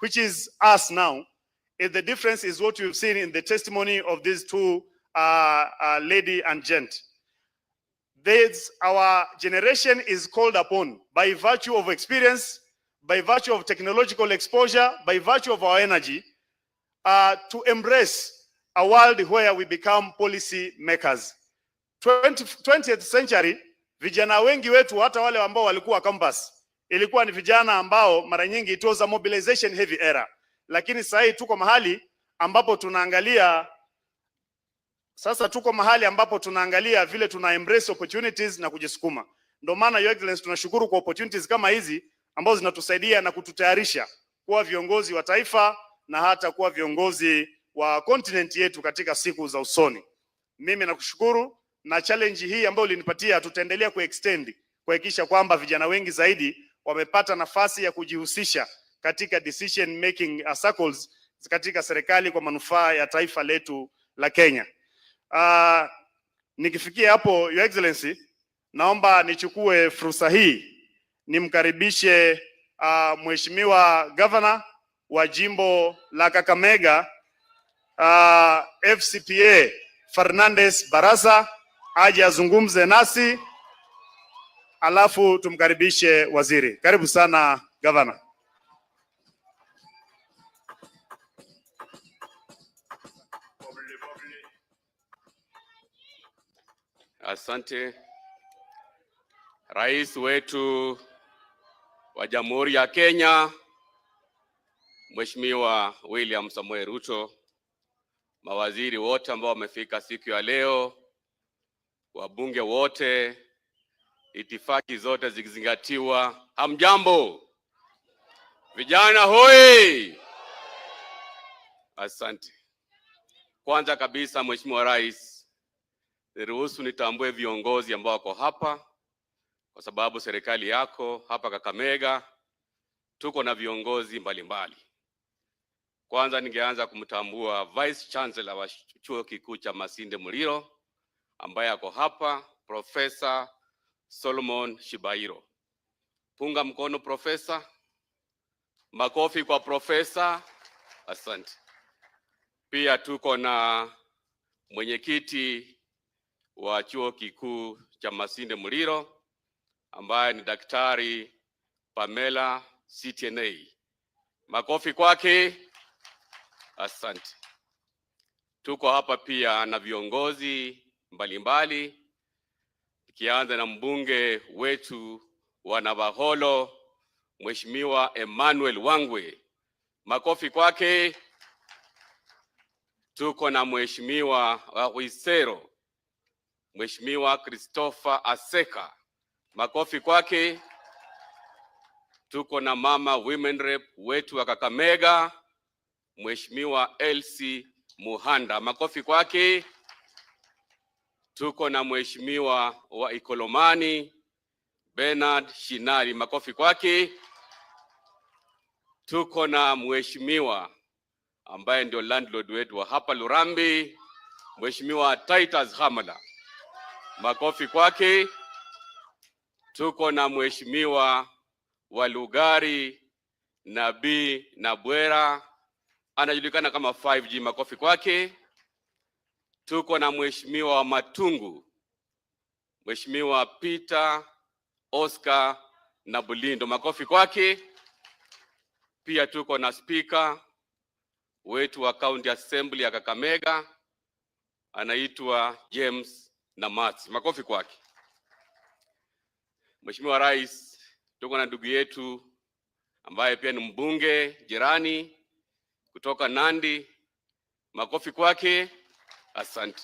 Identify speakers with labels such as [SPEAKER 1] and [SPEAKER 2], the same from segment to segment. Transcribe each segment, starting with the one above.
[SPEAKER 1] which is us now. The difference is what you've seen in the testimony of these two lady and gent. Our generation is called upon by virtue of experience, by virtue of technological exposure, by virtue of our energy, to embrace a world where we become policy makers. 20th century, vijana wengi wetu hata wale ambao walikuwa campus, ilikuwa ni vijana ambao mara nyingi it was a mobilization heavy era. Lakini sasa hii tuko mahali ambapo tunaangalia vile tuna embrace opportunities na kujisukuma. Ndio maana Your Excellency tunashukuru kwa opportunities kama hizi ambazo zinatusaidia na kututayarisha kuwa viongozi wa taifa na hata kuwa viongozi wa continent yetu katika siku za usoni. Mimi nakushukuru, na challenge hii ambayo ulinipatia tutaendelea kuextend kuhakikisha kwamba vijana wengi zaidi wamepata nafasi ya kujihusisha katika decision making circles katika serikali kwa manufaa ya taifa letu la Kenya. Nikifikia hapo, Your Excellency, naomba nichukue fursa hii nimkaribishe Mheshimiwa Governor wa jimbo la Kakamega, FCPA Fernandez Barasa, aje azungumze nasi, alafu tumkaribishe waziri. Karibu sana Governor.
[SPEAKER 2] Asante. Rais wetu wa Jamhuri ya Kenya, Mheshimiwa William Samoei Ruto, mawaziri wote ambao wamefika siku ya leo, wabunge wote, itifaki zote zikizingatiwa, hamjambo? Vijana hoi! Asante. Kwanza kabisa, Mheshimiwa Rais, niruhusu nitambue viongozi ambao wako hapa, kwa sababu serikali yako hapa Kakamega tuko na viongozi mbalimbali. Kwanza ningeanza kumtambua Vice Chancellor wa Chuo Kikuu cha Masinde Muliro ambaye ako hapa, Professor Solomon Shibairo. Punga mkono Professor. Makofi kwa Professor. Asante. Pia tuko na mwenyekiti wa Chuo Kikuu cha Masinde Muliro ambaye ni Daktari Pamela CTNA. Makofi kwake. Asante. Tuko hapa pia na viongozi mbalimbali, ikianza na mbunge wetu wa Navaholo, Mheshimiwa Emmanuel Wangwe. Makofi kwake. Tuko na Mheshimiwa wa Isero, Mheshimiwa Christopher Aseka. Makofi kwake. Tuko na mama women rep wetu wa Kakamega, Mheshimiwa Elsie Muhanda. Makofi kwake. Tuko na Mheshimiwa wa Ikolomani, Bernard Shinari. Makofi kwake. Tuko na Mheshimiwa ambaye ndio landlord wetu wa hapa Lurambi, Mheshimiwa Titus Hamala. Makofi kwake. Tuko na Mheshimiwa wa Lugari Nabii Nabwera, anajulikana kama 5G. Makofi kwake. Tuko na Mheshimiwa wa Matungu, Mheshimiwa Peter Oscar Nabulindo. Makofi kwake. Pia tuko na Speaker wetu wa County Assembly ya Kakamega, anaitwa James Namati. Makofi kwake. Mheshimiwa Rais, tuko na ndugu yetu ambaye pia ni mbunge jirani kutoka Nandi. Makofi kwake. Asante.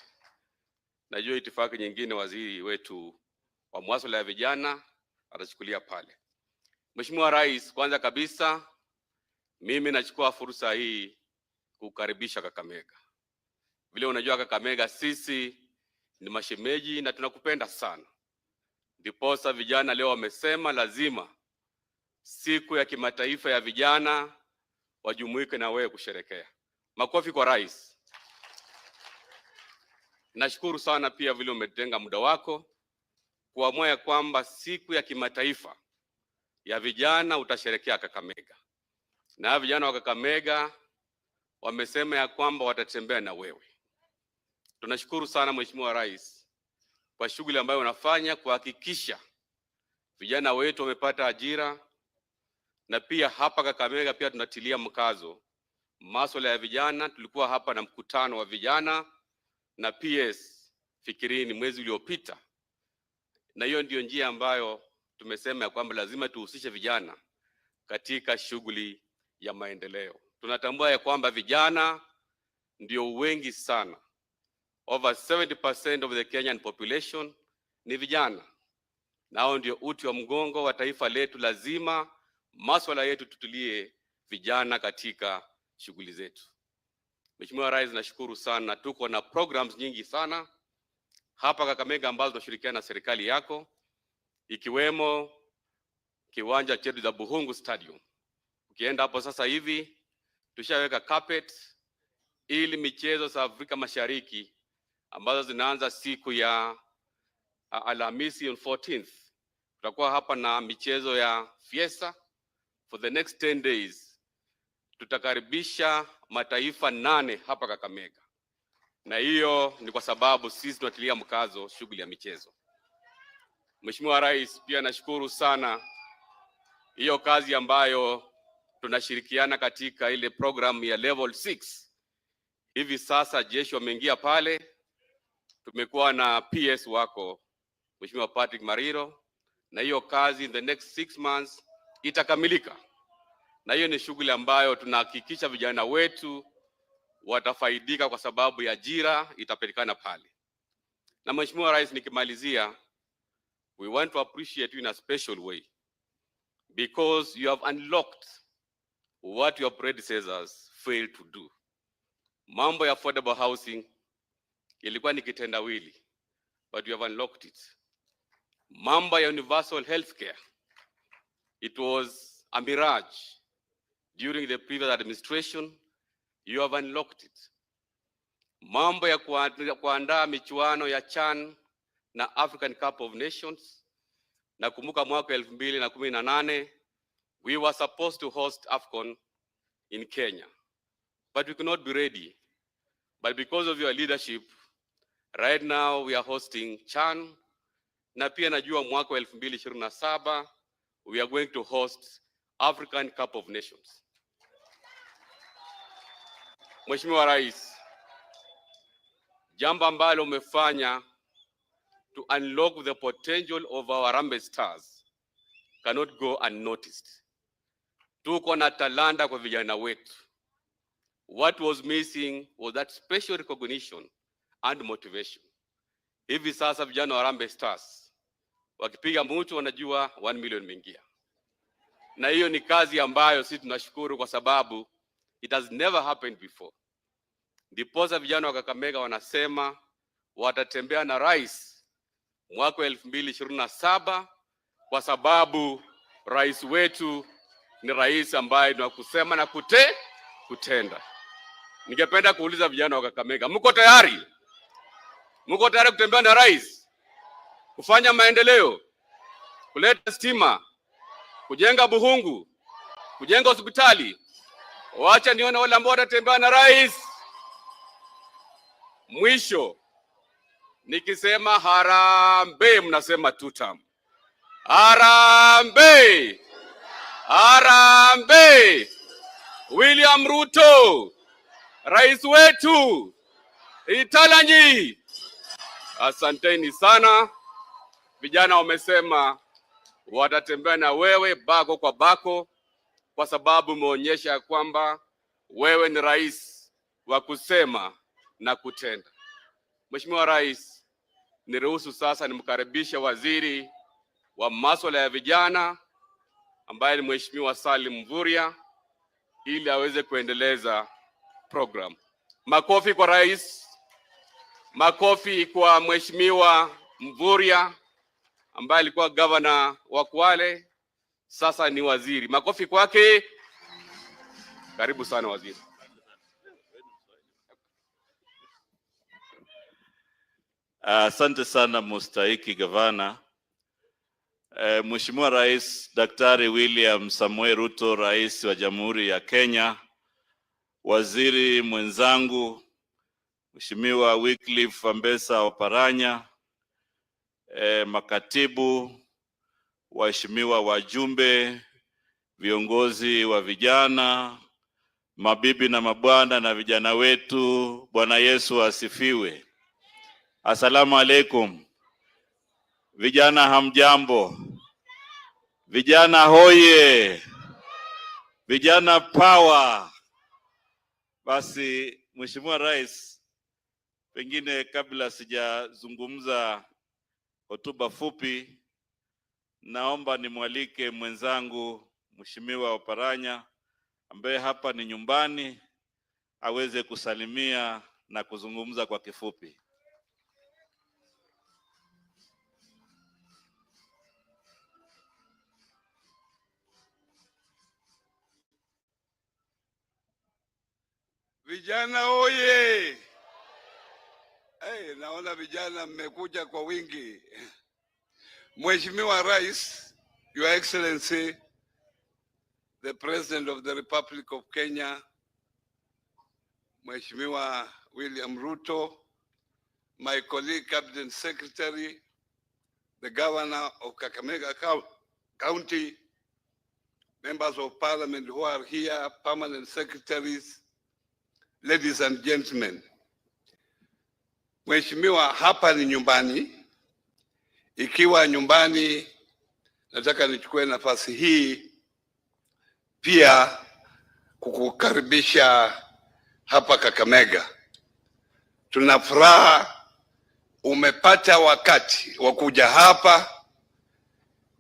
[SPEAKER 2] Najua itifaki nyingine waziri wetu wa masuala ya vijana atachukulia pale. Mheshimiwa Rais, kwanza kabisa mimi nachukua fursa hii kukaribisha Kakamega. Vile unajua Kakamega sisi ni mashemeji na tunakupenda sana. Ndiposa vijana leo wamesema lazima siku ya kimataifa ya vijana wajumuike na wewe kusherekea. Makofi kwa Rais. Nashukuru sana pia vile umetenga muda wako kuamua kwamba siku ya kimataifa ya vijana utasherekea Kakamega. na vijana wa Kakamega wamesema ya kwamba watatembea na wewe. Tunashukuru sana Mheshimiwa Rais kwa shughuli ambayo unafanya kuhakikisha vijana wetu wamepata ajira, na pia hapa Kakamega pia tunatilia mkazo masuala ya vijana. Tulikuwa hapa na mkutano wa vijana na PS Fikirini mwezi uliopita, na hiyo ndio njia ambayo tumesema ya kwamba lazima tuhusishe vijana katika shughuli ya maendeleo. Tunatambua ya kwamba vijana ndio wengi sana. Over 70% of the Kenyan population ni vijana. Nao ndio uti wa mgongo wa taifa letu. Lazima masuala yetu tutulie vijana katika shughuli zetu. Mheshimiwa Rais, nashukuru sana. Tuko na programs nyingi sana hapa Kakamega ambazo tunashirikiana na serikali yako, ikiwemo kiwanja chetu cha Buhungu Stadium. Ukienda hapo sasa hivi tushaweka carpet ili michezo za Afrika Mashariki ambazo zinaanza siku ya Alhamisi on 14th. Tutakuwa hapa na michezo ya Fiesta for the next 10 days. Tutakaribisha mataifa 8 hapa Kakamega. Na hiyo ni kwa sababu sisi tunatilia mkazo shughuli ya michezo. Mheshimiwa Rais, pia nashukuru sana hiyo kazi ambayo tunashirikiana katika ile program ya level 6. Hivi sasa jeshi wameingia pale. Tumekuwa na PS wako Mheshimiwa Patrick Mariro, na hiyo kazi in the next 6 months itakamilika. Na hiyo ni shughuli ambayo tunahakikisha vijana wetu watafaidika kwa sababu ya ajira itapatikana pale. Na Mheshimiwa Rais, nikimalizia, we want to appreciate you in a special way because you have unlocked what your predecessors failed to do. Mambo ya affordable housing ilikuwa ni kitendawili, but you have unlocked it. Mambo ya universal healthcare, it was a mirage during the previous administration. You have unlocked it. Mambo ya kuandaa michuano ya CHAN na African Cup of Nations. Nakumbuka mwaka 2018 we were supposed to host AFCON in Kenya, but we could not be ready. But because of your leadership, right now we are hosting CHAN, na pia najua mwaka 2027 we are going to host African Cup of Nations. Mheshimiwa Rais, jambo ambalo umefanya to unlock the potential of our Harambee Stars cannot go unnoticed. Tuko na talanta kwa vijana wetu. What was missing was that special recognition and motivation. Hivi sasa vijana wa Harambee Stars wakipiga mtu wanajua 1 million imeingia. Na hiyo ni kazi ambayo sisi tunashukuru kwa sababu it has never happened before. Ndiposa vijana wa Kakamega wanasema watatembea na rais mwaka 2027 kwa sababu rais wetu ni rais ambaye ni wa kusema na kutenda. Ningependa kuuliza vijana wa Kakamega, mko tayari? Mko tayari kutembea na rais? Kufanya maendeleo, kuleta stima, kujenga Buhungu, kujenga hospitali? Wacha nione wale ambao watatembea na rais. Mwisho nikisema harambee mnasema tutam. Harambee! Harambee! William Ruto, rais wetu, italanyi. Asanteni sana. Vijana wamesema watatembea na wewe bako kwa bako kwa sababu umeonyesha kwamba wewe ni rais wa kusema na kutenda. Mheshimiwa Rais, niruhusu sasa nimkaribishe waziri wa masuala ya vijana ambaye ni Mheshimiwa Salim Mvurya ili aweze kuendeleza program. Makofi kwa rais. Makofi kwa Mheshimiwa Mvurya ambaye alikuwa governor wa Kwale, sasa ni waziri. Makofi kwake. Karibu sana waziri.
[SPEAKER 3] Asante sana mustahiki gavana. Mheshimiwa Rais Daktari William Samoei Ruto, Rais wa Jamhuri ya Kenya, waziri mwenzangu Mheshimiwa Wycliffe Ambassa Oparanya, makatibu, waheshimiwa wajumbe, viongozi wa vijana, mabibi na mabwana na vijana wetu, Bwana Yesu asifiwe. Asalamu alaikum. Vijana hamjambo? Vijana hoye! Vijana power! Basi Mheshimiwa Rais, pengine kabla sijazungumza hotuba fupi, naomba nimwalike mwenzangu Mheshimiwa Oparanya ambaye hapa ni nyumbani aweze kusalimia na kuzungumza kwa kifupi.
[SPEAKER 4] Vijana oye! Naona vijana mmekuja kwa wingi. Mheshimiwa Rais, Your Excellency, the President of the Republic of Kenya, Mheshimiwa William Ruto, my colleague Cabinet Secretary, the Governor of Kakamega County, members of Parliament who are here, permanent secretaries, ladies and gentlemen. Mheshimiwa, hapa ni nyumbani. Ikiwa nyumbani, nataka nichukue nafasi hii pia kukukaribisha hapa Kakamega. Tuna furaha umepata wakati wa kuja hapa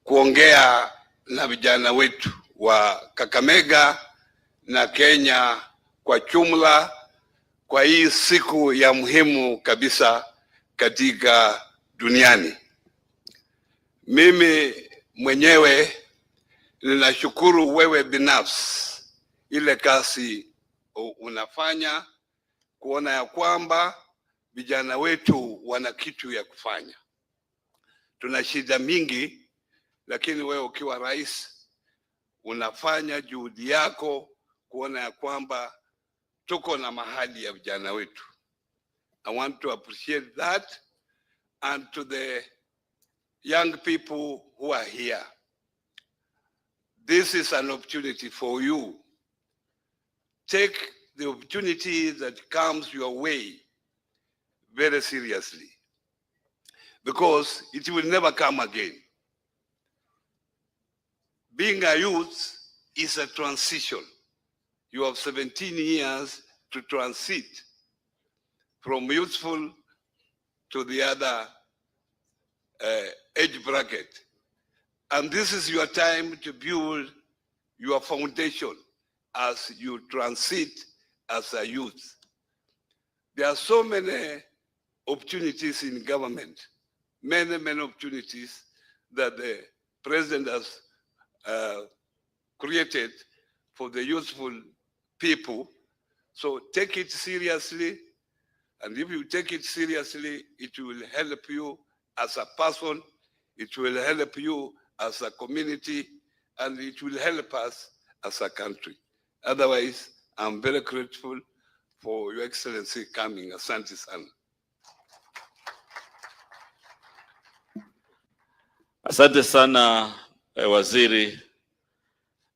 [SPEAKER 4] kuongea na vijana wetu wa Kakamega na Kenya kwa jumla, kwa hii siku ya muhimu kabisa katika duniani. Mimi mwenyewe ninashukuru wewe binafsi ile kazi unafanya kuona ya kwamba vijana wetu wana kitu ya kufanya. Tuna shida mingi, lakini wewe ukiwa rais unafanya juhudi yako kuona ya kwamba tuko na mahali ya vijana wetu. I want to appreciate that, and to the young people who are here. This is an opportunity for you. Take the opportunity that comes your way very seriously, because it will never come again. Being a youth is a transition. You have 17 years to transit from youthful to the other age bracket. And this is your time to build your foundation as you transit as a youth. There are so many opportunities in government, many opportunities that the president has created for the youthful people. So take it seriously, and if you take it seriously, it will help you as a person, it will help you as a community, and it will help us as a country. Otherwise, I'm very grateful for Your Excellency coming. Asante sana.
[SPEAKER 3] Asante sana waziri.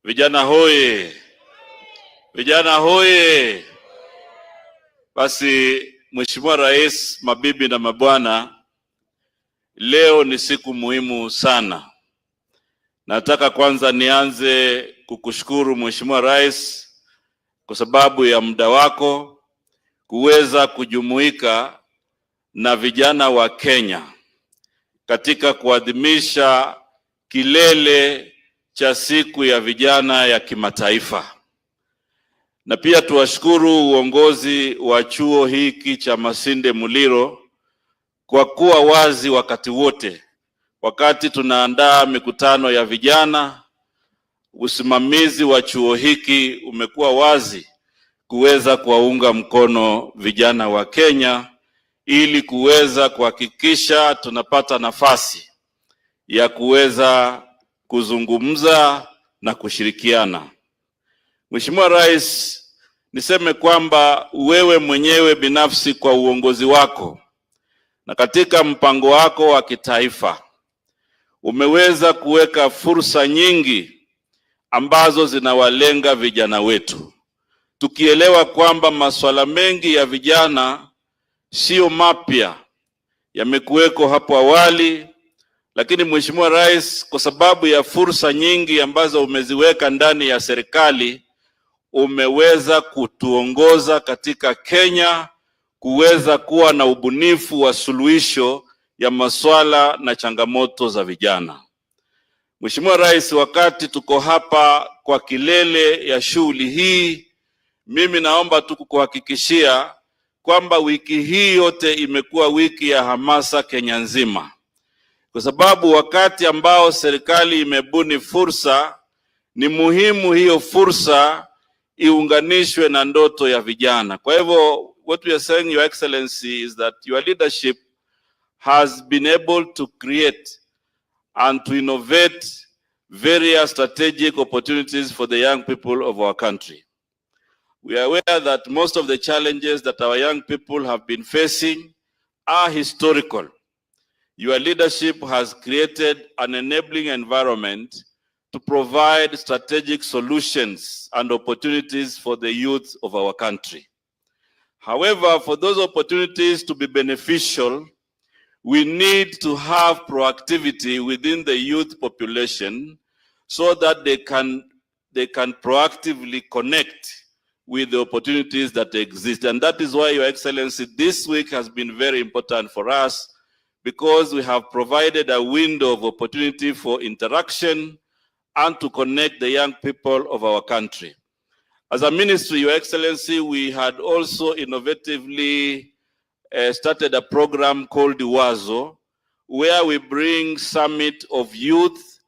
[SPEAKER 3] Vijana hoye! Vijana hoye! Basi Mheshimiwa Rais, mabibi na mabwana, leo ni siku muhimu sana. Nataka kwanza nianze kukushukuru Mheshimiwa Rais kwa sababu ya muda wako kuweza kujumuika na vijana wa Kenya katika kuadhimisha kilele cha siku ya vijana ya kimataifa. Na pia tuwashukuru uongozi wa chuo hiki cha Masinde Muliro kwa kuwa wazi wakati wote. Wakati tunaandaa mikutano ya vijana, usimamizi wa chuo hiki umekuwa wazi kuweza kuwaunga mkono vijana wa Kenya ili kuweza kuhakikisha tunapata nafasi ya kuweza kuzungumza na kushirikiana. Mheshimiwa Rais, niseme kwamba wewe mwenyewe binafsi kwa uongozi wako na katika mpango wako wa kitaifa umeweza kuweka fursa nyingi ambazo zinawalenga vijana wetu. Tukielewa kwamba masuala mengi ya vijana sio mapya, yamekuweko hapo awali, lakini Mheshimiwa Rais, kwa sababu ya fursa nyingi ambazo umeziweka ndani ya serikali, umeweza kutuongoza katika Kenya kuweza kuwa na ubunifu wa suluhisho ya masuala na changamoto za vijana. Mheshimiwa Rais, wakati tuko hapa kwa kilele ya shughuli hii, mimi naomba tu kukuhakikishia kwamba wiki hii yote imekuwa wiki ya hamasa Kenya nzima, kwa sababu wakati ambao serikali imebuni fursa, ni muhimu hiyo fursa iunganishwe na ndoto ya vijana. Kwa hivyo, what we are saying, Your Excellency, is that your leadership has been able to create and to innovate various strategic opportunities for the young people of our country. We are aware that most of the challenges that our young people have been facing are historical. Your leadership has created an enabling environment to provide strategic solutions and opportunities for the youth of our country. However, for those opportunities to be beneficial, we need to have proactivity within the youth population so that they can proactively connect with the opportunities that exist. And that is why, Your Excellency, this week has been very important for us, because we have provided a window of opportunity for interaction and to connect the young people of our country. As a ministry, Your Excellency, we had also innovatively started a program called Wazo, where we bring summit of youth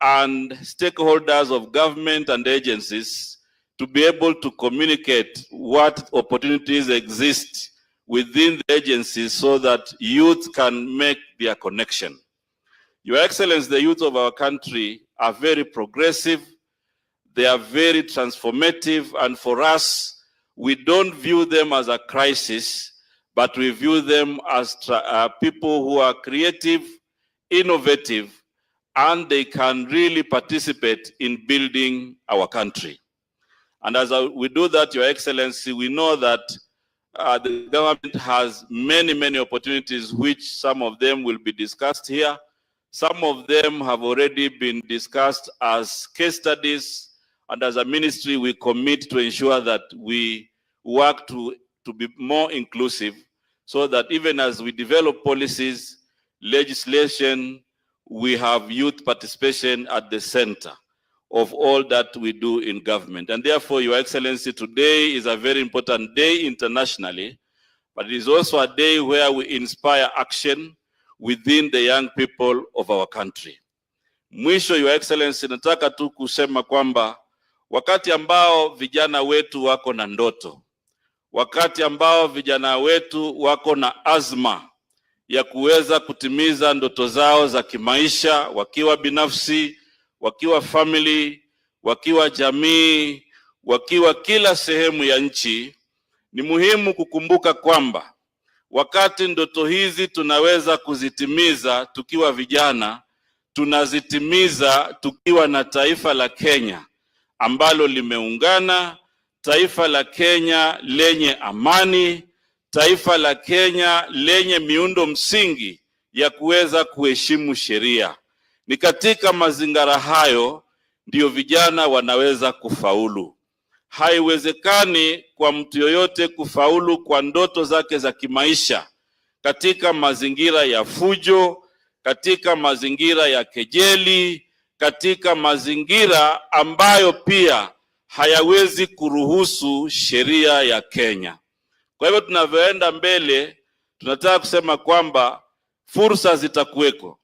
[SPEAKER 3] and stakeholders of government and agencies to be able to communicate what opportunities exist within the agencies so that youth can make their connection. Your Excellency, the youth of our country are very progressive, they are very transformative, and for us, we don't view them as a crisis, but we view them as people who are creative, innovative, and they can really participate in building our country. And as we do that, Your Excellency, we know that the government has many opportunities, which some of them will be discussed here. Some of them have already been discussed as case studies, and as a ministry, we commit to ensure that we work to be more inclusive, so that even as we develop policies, legislation, we have youth participation at the center of all that we do in government. And therefore, Your Excellency, today is a very important day internationally, but it is also a day where we inspire action within the young people of our country. Mwisho, Your Excellency, nataka tu kusema kwamba wakati ambao vijana wetu wako na ndoto, wakati ambao vijana wetu wako na azma ya kuweza kutimiza ndoto zao za kimaisha, wakiwa binafsi, wakiwa family, wakiwa jamii, wakiwa kila sehemu ya nchi, ni muhimu kukumbuka kwamba wakati ndoto hizi tunaweza kuzitimiza tukiwa vijana, tunazitimiza tukiwa na taifa la Kenya ambalo limeungana, taifa la Kenya lenye amani, taifa la Kenya lenye miundo msingi ya kuweza kuheshimu sheria. Ni katika mazingira hayo ndio vijana wanaweza kufaulu. Haiwezekani kwa mtu yoyote kufaulu kwa ndoto zake za kimaisha katika mazingira ya fujo, katika mazingira ya kejeli, katika mazingira ambayo pia hayawezi kuruhusu sheria ya Kenya. Kwa hivyo tunavyoenda mbele, tunataka kusema kwamba fursa zitakuweko,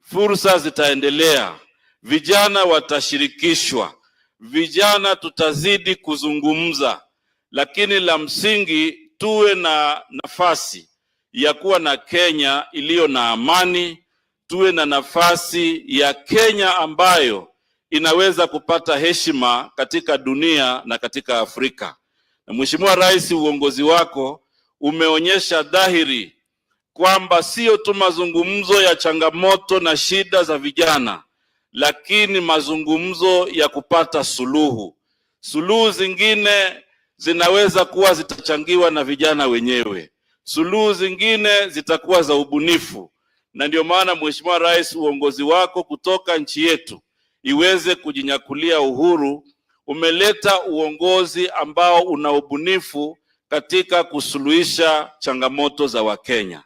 [SPEAKER 3] fursa zitaendelea, vijana watashirikishwa, vijana tutazidi kuzungumza, lakini la msingi tuwe na nafasi ya kuwa na Kenya iliyo na amani, tuwe na nafasi ya Kenya ambayo inaweza kupata heshima katika dunia na katika Afrika. Na Mheshimiwa Rais, uongozi wako umeonyesha dhahiri kwamba sio tu mazungumzo ya changamoto na shida za vijana, lakini mazungumzo ya kupata suluhu. Suluhu zingine zinaweza kuwa zitachangiwa na vijana wenyewe. Suluhu zingine zitakuwa za ubunifu. Na ndio maana Mheshimiwa Rais, uongozi wako kutoka nchi yetu iweze kujinyakulia uhuru, umeleta uongozi ambao una ubunifu katika kusuluhisha changamoto za Wakenya.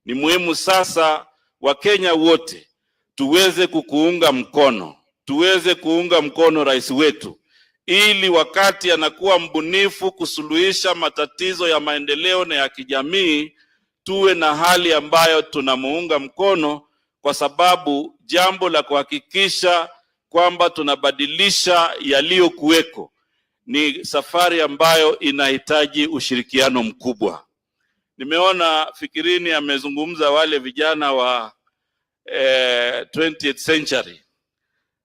[SPEAKER 3] Ni muhimu sasa Wakenya wote tuweze kukuunga mkono, tuweze kuunga mkono rais wetu, ili wakati anakuwa mbunifu kusuluhisha matatizo ya maendeleo na ya kijamii, tuwe na hali ambayo tunamuunga mkono, kwa sababu jambo la kuhakikisha kwamba tunabadilisha yaliyokuweko ni safari ambayo inahitaji ushirikiano mkubwa. Nimeona Fikirini amezungumza wale vijana wa 20th century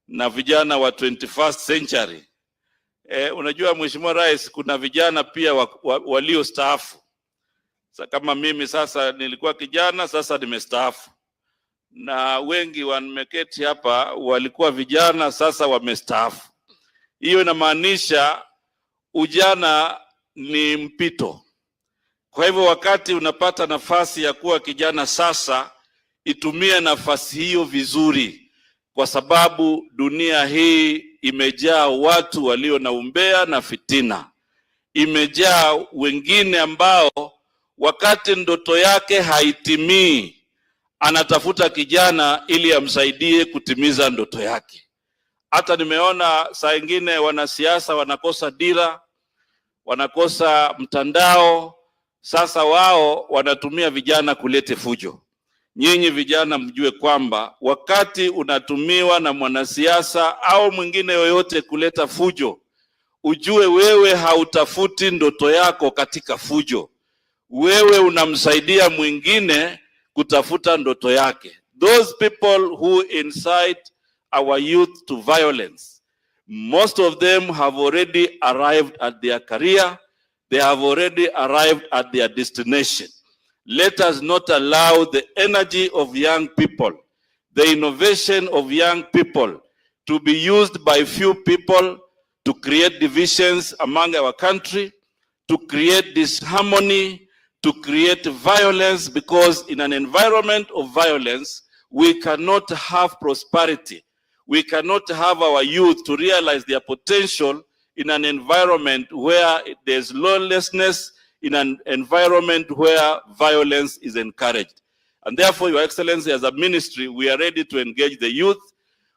[SPEAKER 3] na vijana wa 21st century. Unajua Mheshimiwa Rais, kuna vijana pia waliostaafu. Kama mimi sasa nilikuwa kijana, sasa nimestaafu. Na wengi wameketi hapa walikuwa vijana, sasa wamestaafu. Hiyo inamaanisha ujana ni mpito. Kwa hivyo wakati unapata nafasi ya kuwa kijana sasa, itumie nafasi hiyo vizuri, kwa sababu dunia hii imejaa watu walio na umbea na fitina. Imejaa wengine ambao wakati ndoto yake haitimii, anatafuta kijana ili amsaidie kutimiza ndoto yake. Hata nimeona saa ingine wanasiasa wanakosa dira, wanakosa mtandao, sasa wao wanatumia vijana kulete fujo. Nyinyi vijana mjue kwamba wakati unatumiwa na mwanasiasa au mwingine yoyote kuleta fujo, ujue wewe hautafuti ndoto yako katika fujo. Wewe unamsaidia mwingine kutafuta ndoto yake. Those people who incite our youth to violence, most of them have already arrived at their career. They have already arrived at their destination. Let us not allow the energy of young people, the innovation of young people, to be used by few people to create divisions among our country, to create disharmony, to create violence, because in an environment of violence, we cannot have prosperity. We cannot have our youth to realize their potential in an environment where there's lawlessness, in an environment where violence is encouraged. And therefore, Your Excellency, as a ministry, we are ready to engage the youth.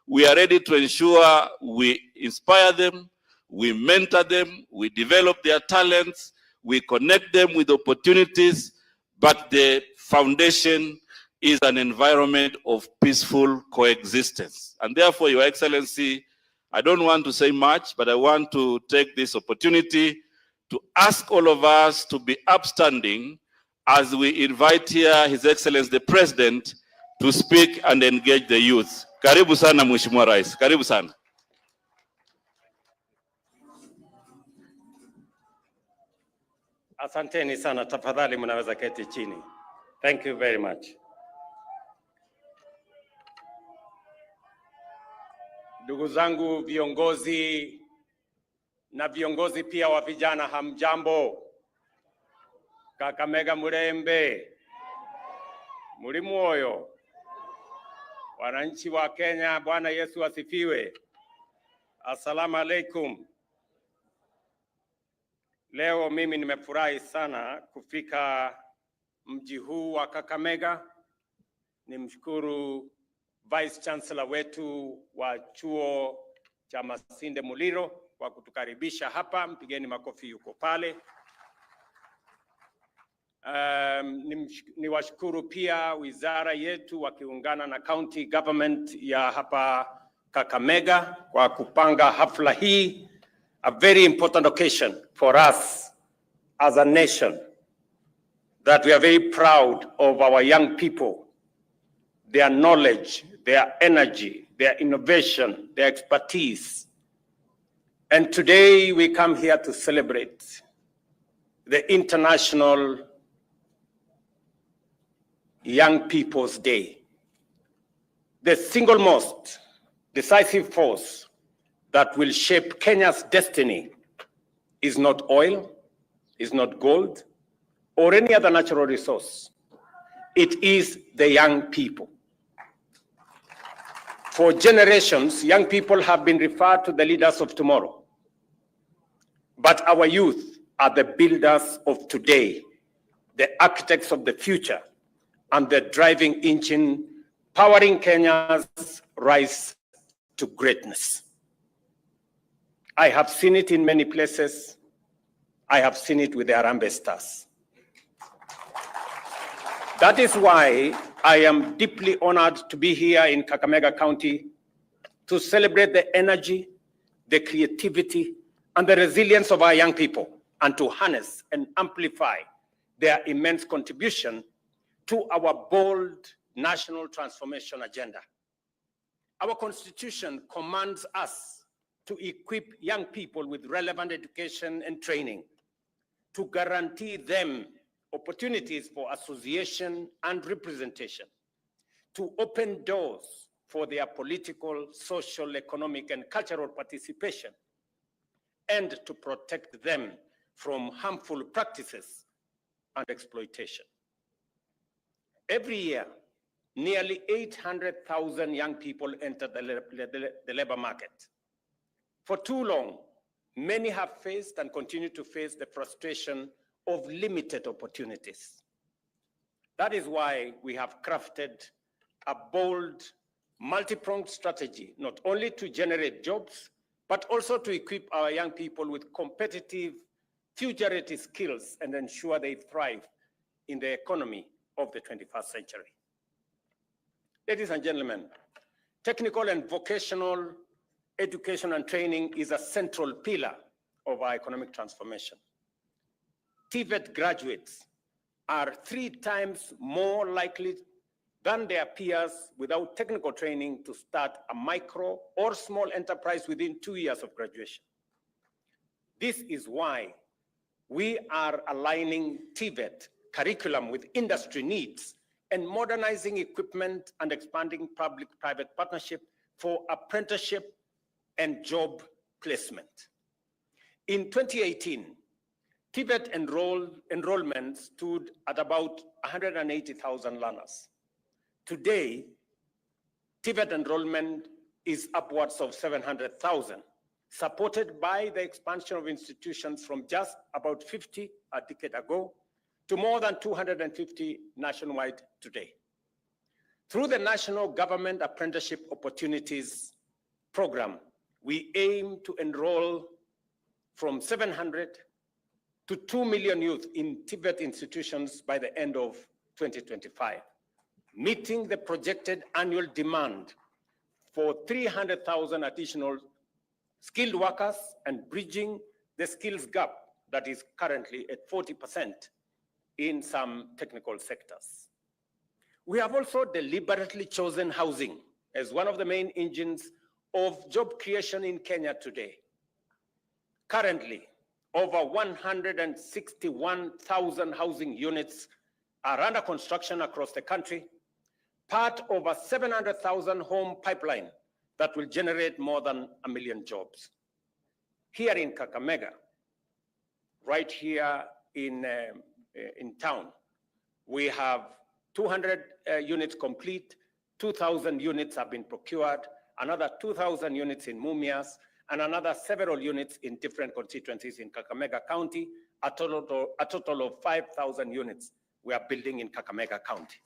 [SPEAKER 3] We are ready to ensure we inspire them, we mentor them, we develop their talents, we connect them with opportunities, but the foundation is an environment of peaceful coexistence. And therefore, Your Excellency, I don't want to say much, but I want to take this opportunity to ask all of us to be upstanding as we invite here His Excellency the President to speak and engage the youth. Karibu sana Mheshimiwa Rais. Karibu sana.
[SPEAKER 5] Asanteni sana, tafadhali mnaweza keti chini. Thank you very much. Ndugu zangu viongozi na viongozi pia wa vijana, hamjambo? Kakamega murembe, muri moyo. Wananchi wa Kenya, Bwana Yesu asifiwe. Assalamu alaikum. Leo mimi nimefurahi sana kufika mji huu wa Kakamega. Nimshukuru Vice Chancellor wetu wa chuo cha Masinde Muliro kwa kutukaribisha hapa. Mpigeni makofi, yuko pale. Niwashukuru pia wizara yetu wakiungana na county government ya hapa Kakamega kwa kupanga hafla hii, a very important occasion for us as a nation, that we are very proud of our young people. their knowledge, their energy, their innovation, their expertise. And today we come here to celebrate the International Young People's Day. The single most decisive force that will shape Kenya's destiny is not oil, is not gold, or any other natural resource. It is the young people. For generations, young people have been referred to the leaders of tomorrow. But our youth are the builders of today, the architects of the future, and the driving engine powering Kenya's rise to greatness. I have seen it in many places. I have seen it with the Harambee Stars. That is why I am deeply honored to be here in Kakamega County to celebrate the energy, the creativity, and the resilience of our young people, and to harness and amplify their immense contribution to our bold national transformation agenda. Our Constitution commands us to equip young people with relevant education and training, to guarantee them opportunities for association and representation, to open doors for their political, social, economic, and cultural participation, and to protect them from harmful practices and exploitation. Every year, nearly 800,000 young people enter the labor market. For too long, many have faced and continue to face the frustration of limited opportunities. That is why we have crafted a bold, multi-pronged strategy, not only to generate jobs, but also to equip our young people with competitive, future-ready skills and ensure they thrive in the economy of the 21st century. Ladies and gentlemen, technical and vocational education and training is a central pillar of our economic transformation. TVET graduates are 3 times more likely than their peers without technical training to start a micro or small enterprise within 2 years of graduation. This is why we are aligning TVET curriculum with industry needs and modernizing equipment and expanding public-private partnership for apprenticeship and job placement. In 2018, TVET enrollment stood at about 180,000 learners. Today, TVET enrollment is upwards of 700,000, supported by the expansion of institutions from just about 50 a decade ago to more than 250 nationwide today. Through the National Government Apprenticeship Opportunities Program, we aim to enroll from 700 to 2 million youth in TVET institutions by the end of 2025, meeting the projected annual demand for 300,000 additional skilled workers and bridging the skills gap that is currently at 40% in some technical sectors. We have also deliberately chosen housing as one of the main engines of job creation in Kenya today. Currently, over 161,000 housing units are under construction across the country, part of a 700,000 home pipeline that will generate more than 1 million jobs. Here in Kakamega, right here in town, we have 200 units complete, 2,000 units have been procured, another 2,000 units in Mumias, and another several units in different constituencies in Kakamega County, a total of 5,000 units we are building in Kakamega County.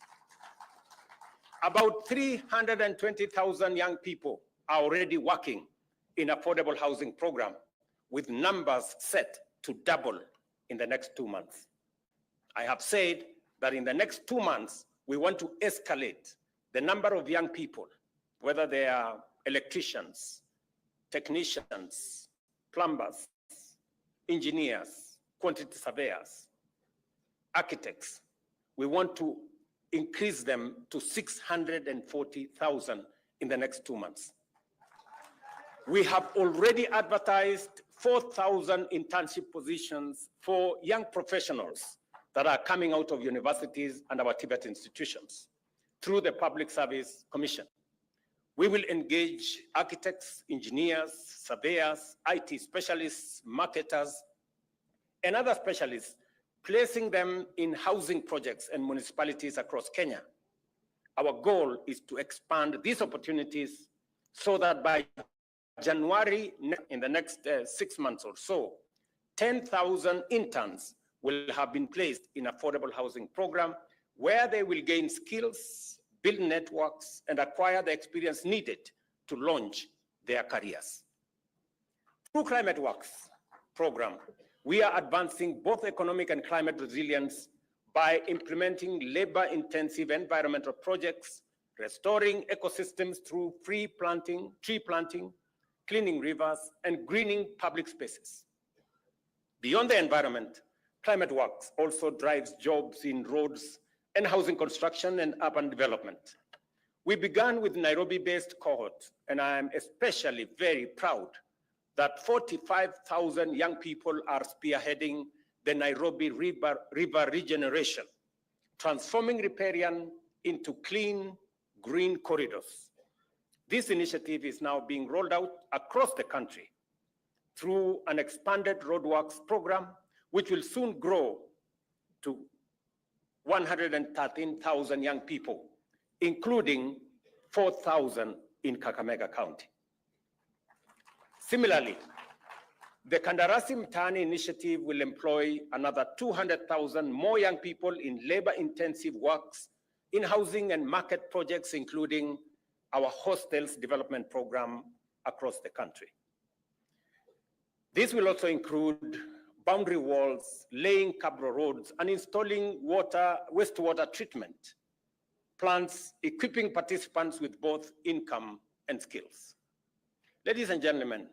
[SPEAKER 5] About 320,000 young people are already working in affordable housing program, with numbers set to double in the next 2 months. I have said that in the next 2 months, we want to escalate the number of young people, whether they are electricians, technicians, plumbers, engineers, quantity surveyors, architects. We want to increase them to 640,000 in the next 2 months. We have already advertised 4,000 internship positions for young professionals that are coming out of universities and our TVET institutions through the Public Service Commission. We will engage architects, engineers, surveyors, IT specialists, marketers, and other specialists, placing them in housing projects and municipalities across Kenya. Our goal is to expand these opportunities so that by January, in the next 6 months or so, 10,000 interns will have been placed in affordable housing program where they will gain skills, build networks, and acquire the experience needed to launch their careers. Through Climate Works program, we are advancing both economic and climate resilience by implementing labor-intensive environmental projects, restoring ecosystems through tree planting, cleaning rivers, and greening public spaces. Beyond the environment, Climate Works also drives jobs in roads and housing construction and urban development. We began with Nairobi-based cohort, and I am especially very proud that 45,000 young people are spearheading the Nairobi River regeneration, transforming riparian into clean, green corridors. This initiative is now being rolled out across the country through an expanded roadworks program, which will soon grow to 113,000 young people, including 4,000 in Kakamega County. Similarly, the Kandarasi Mtaani initiative will employ another 200,000 more young people in labor-intensive works in housing and market projects, including our hostels development program across the country. This will also include boundary walls, laying cabro roads, and installing wastewater treatment plants, equipping participants with both income and skills. Ladies and gentlemen,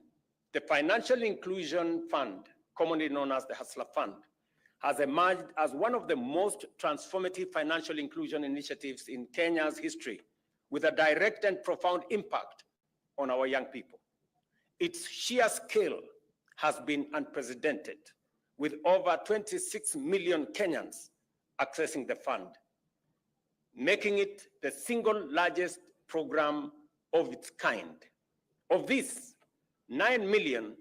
[SPEAKER 5] the Financial Inclusion Fund, commonly known as the Hustler Fund, has emerged as one of the most transformative financial inclusion initiatives in Kenya's history, with a direct and profound impact on our young people. Its sheer scale has been unprecedented, with over 26 million Kenyans accessing the fund, making it the single largest program of its kind. Of this, 9 million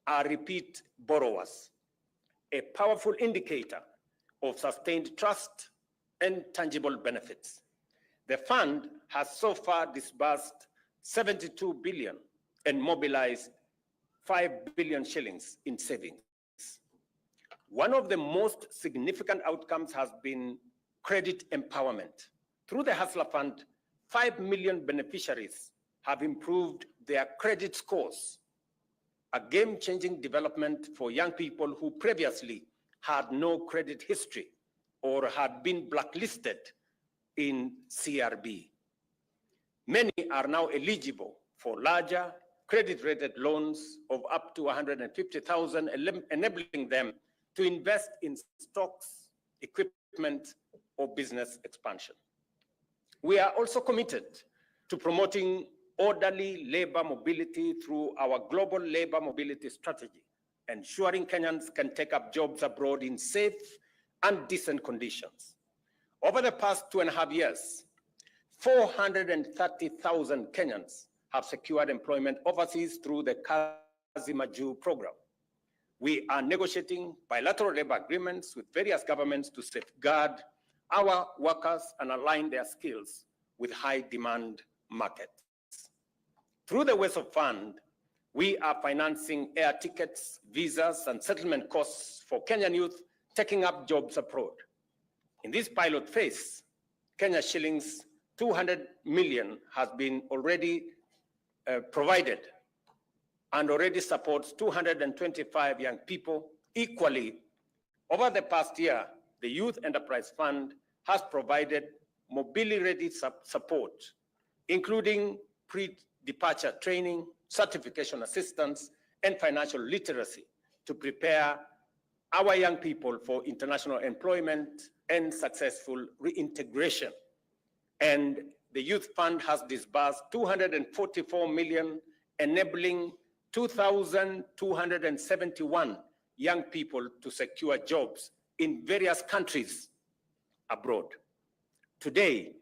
[SPEAKER 5] are repeat borrowers, a powerful indicator of sustained trust and tangible benefits. The fund has so far disbursed 72 billion and mobilized 5 billion shillings in savings. One of the most significant outcomes has been credit empowerment. Through the Hustler Fund, 5 million beneficiaries have improved their credit scores, a game-changing development for young people who previously had no credit history or had been blacklisted in CRB. Many are now eligible for larger credit-rated loans of up to 150,000, enabling them to invest in stocks, equipment, or business expansion. We are also committed to promoting orderly labor mobility through our global labor mobility strategy, ensuring Kenyans can take up jobs abroad in safe and decent conditions. Over the past 2.5 years, 430,000 Kenyans have secured employment overseas through the Kazi Maju program. We are negotiating bilateral labor agreements with various governments to safeguard our workers and align their skills with high-demand markets. Through the WESO Fund, we are financing air tickets, visas, and settlement costs for Kenyan youth taking up jobs abroad. In this pilot phase, Kenya shillings 200 million has been already provided and already supports 225 young people. Equally, over the past year, the Youth Enterprise Fund has provided mobility-ready support, including pre-departure training, certification assistance, and financial literacy to prepare our young people for international employment and successful reintegration And the Youth Fund has disbursed 244 million, enabling 2,271 young people to secure jobs in various countries abroad. Today,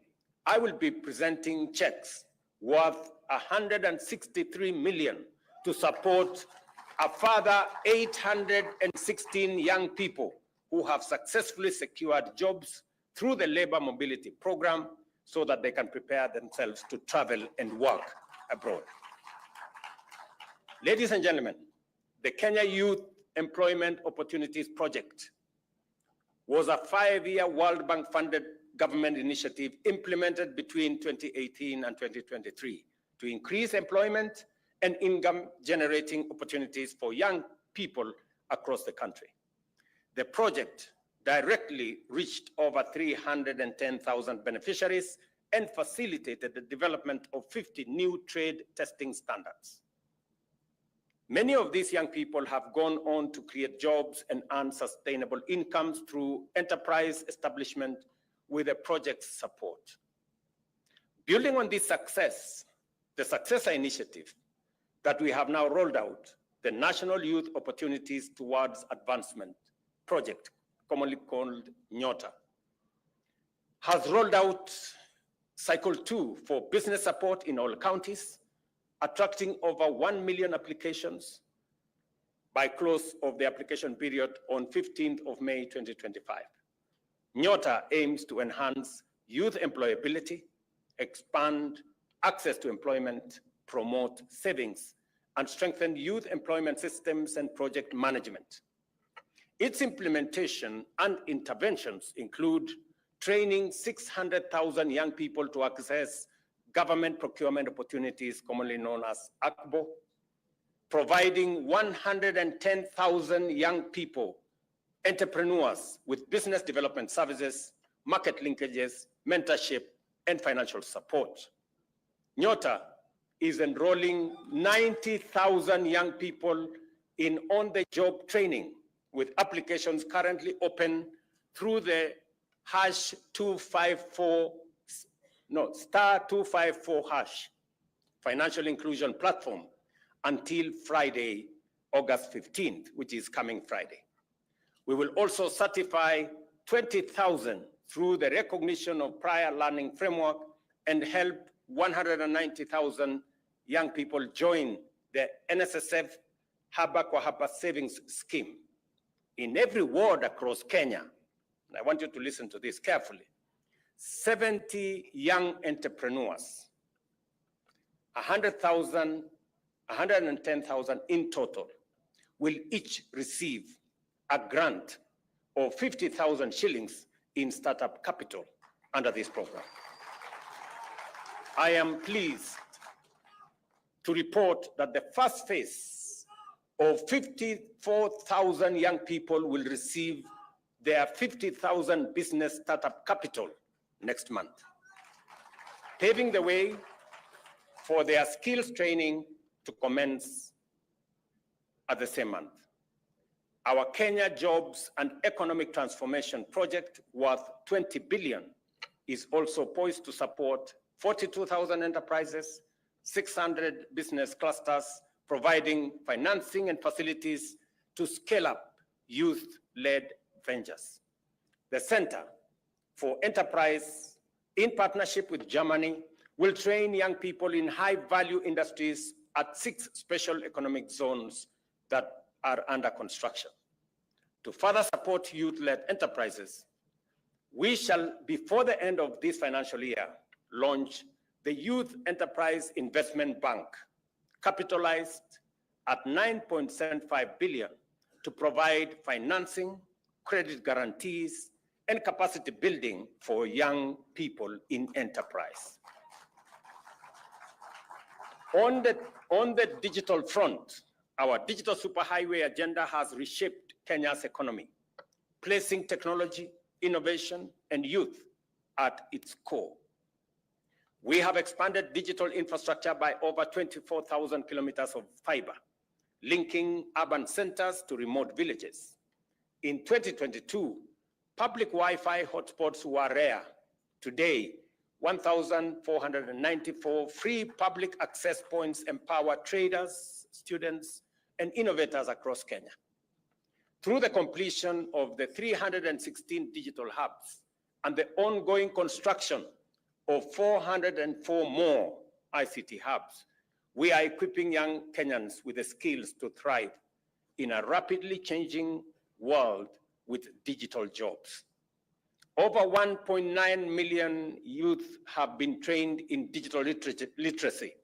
[SPEAKER 5] I will be presenting checks worth 163 million to support a further 816 young people who have successfully secured jobs through the labor mobility program so that they can prepare themselves to travel and work abroad. Ladies and gentlemen, the Kenya Youth Employment Opportunities Project was a 5-year World Bank funded government initiative implemented between 2018 and 2023 to increase employment and income generating opportunities for young people across the country. The project directly reached over 310,000 beneficiaries and facilitated the development of 50 new trade testing standards. Many of these young people have gone on to create jobs and earn sustainable incomes through enterprise establishment with the project's support. Building on this success, the successor initiative that we have now rolled out, the National Youth Opportunities Towards Advancement Project, commonly called NYOTA, has rolled out Cycle 2 for business support in all counties, attracting over 1 million applications by close of the application period on 15th of May 2025. NYOTA aims to enhance youth employability, expand access to employment, promote savings, and strengthen youth employment systems and project management. Its implementation and interventions include training 600,000 young people to access government procurement opportunities, commonly known as ACBO, providing 110,000 young people, entrepreneurs with business development services, market linkages, mentorship, and financial support. NYOTA is enrolling 90,000 young people in on-the-job training, with applications currently open through the *254# financial inclusion platform until Friday, August 15th, which is coming Friday. We will also certify 20,000 through the recognition of prior learning framework and help 190,000 young people join the NSSF Haba kwa Haba savings scheme. In every ward across Kenya, and I want you to listen to this carefully, 70 young entrepreneurs, 110,000 in total, will each receive a grant of 50,000 shillings in startup capital under this program. I am pleased to report that the first phase of 54,000 young people will receive their 50,000 business startup capital next month, paving the way for their skills training to commence at the same month. Our Kenya Jobs and Economic Transformation Project, worth 20 billion, is also poised to support 42,000 enterprises, 600 business clusters, providing financing and facilities to scale up youth-led ventures. The Center for Enterprise, in partnership with Germany, will train young people in high-value industries at 6 special economic zones that are under construction. To further support youth-led enterprises, we shall, before the end of this financial year, launch the Youth Enterprise Investment Bank, capitalized at 9.75 billion to provide financing, credit guarantees, and capacity building for young people in enterprise. On the digital front, our digital superhighway agenda has reshaped Kenya's economy, placing technology, innovation, and youth at its core. We have expanded digital infrastructure by over 24,000 kilometers of fiber, linking urban centers to remote villages. In 2022, public Wi-Fi hotspots were rare. Today, 1,494 free public access points empower traders, students, and innovators across Kenya. Through the completion of the 316 digital hubs and the ongoing construction of 404 more ICT hubs, we are equipping young Kenyans with the skills to thrive in a rapidly changing world with digital jobs. Over 1.9 million youth have been trained in digital literacy,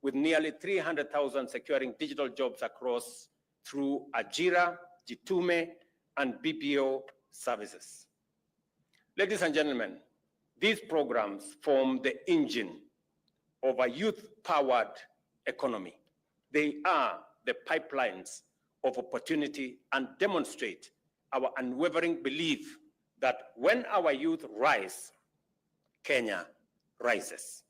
[SPEAKER 5] with nearly 300,000 securing digital jobs across through Ajira, Jitume, and BPO services. Ladies and gentlemen, these programs form the engine of a youth-powered economy. They are the pipelines of opportunity and demonstrate our unwavering belief that when our youth rise, Kenya rises.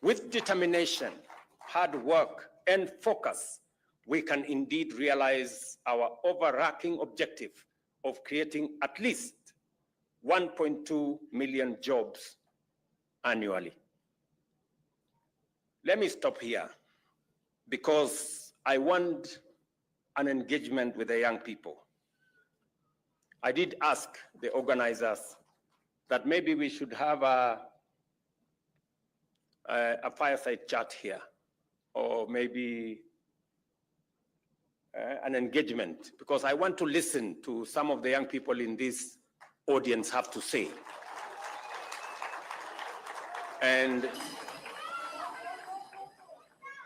[SPEAKER 5] With determination, hard work, and focus, we can indeed realize our overarching objective of creating at least 1.2 million jobs annually. Let me stop here because I want an engagement with the young people. I did ask the organizers that maybe we should have a fireside chat here, or maybe an engagement, because I want to listen to some of the young people in this audience have to say. And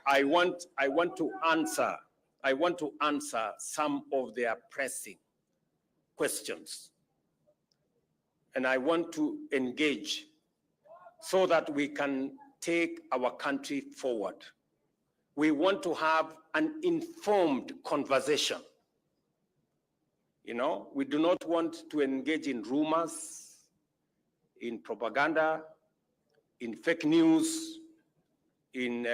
[SPEAKER 5] I want to answer some of their pressing questions. And I want to engage so that we can take our country forward. We want to have an informed conversation. You know, we do not want to engage in rumors, in propaganda, in fake news, in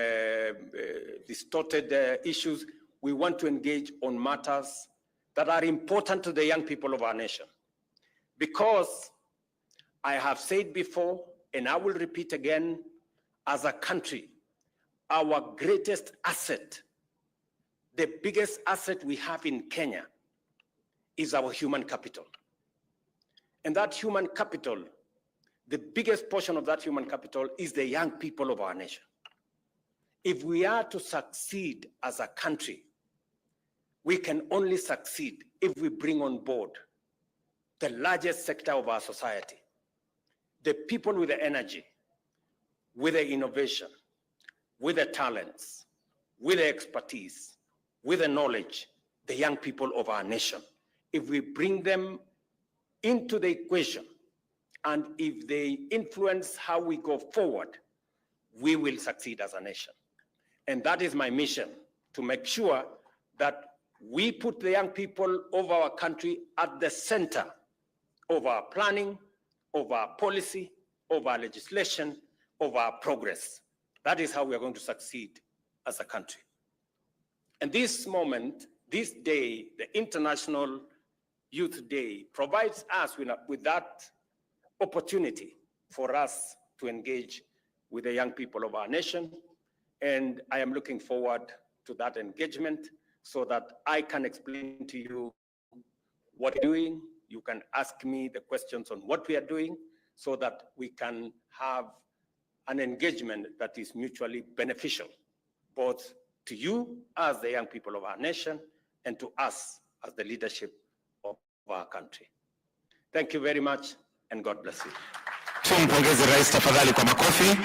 [SPEAKER 5] distorted issues. We want to engage on matters that are important to the young people of our nation. Because I have said before, and I will repeat again, as a country, our greatest asset, the biggest asset we have in Kenya, is our human capital. And that human capital, the biggest portion of that human capital is the young people of our nation. If we are to succeed as a country, we can only succeed if we bring on board the largest sector of our society, the people with the energy, with the innovation, with the talents, with the expertise, with the knowledge, the young people of our nation. If we bring them into the equation, and if they influence how we go forward, we will succeed as a nation. And that is my mission, to make sure that we put the young people of our country at the center of our planning, of our policy, of our legislation, of our progress. That is how we are going to succeed as a country. And this moment, this day, the International Youth Day, provides us with that opportunity for us to engage with the young people of our nation. And I am looking forward to that engagement so that I can explain to you what we're doing. You can ask me the questions on what we are doing so that we can have an engagement that is mutually beneficial, both to you as the young people of our nation and to us as the leadership of our country. Thank you very much, and God bless you.
[SPEAKER 6] Tumpongeze Rais tafadhali kwa makofi.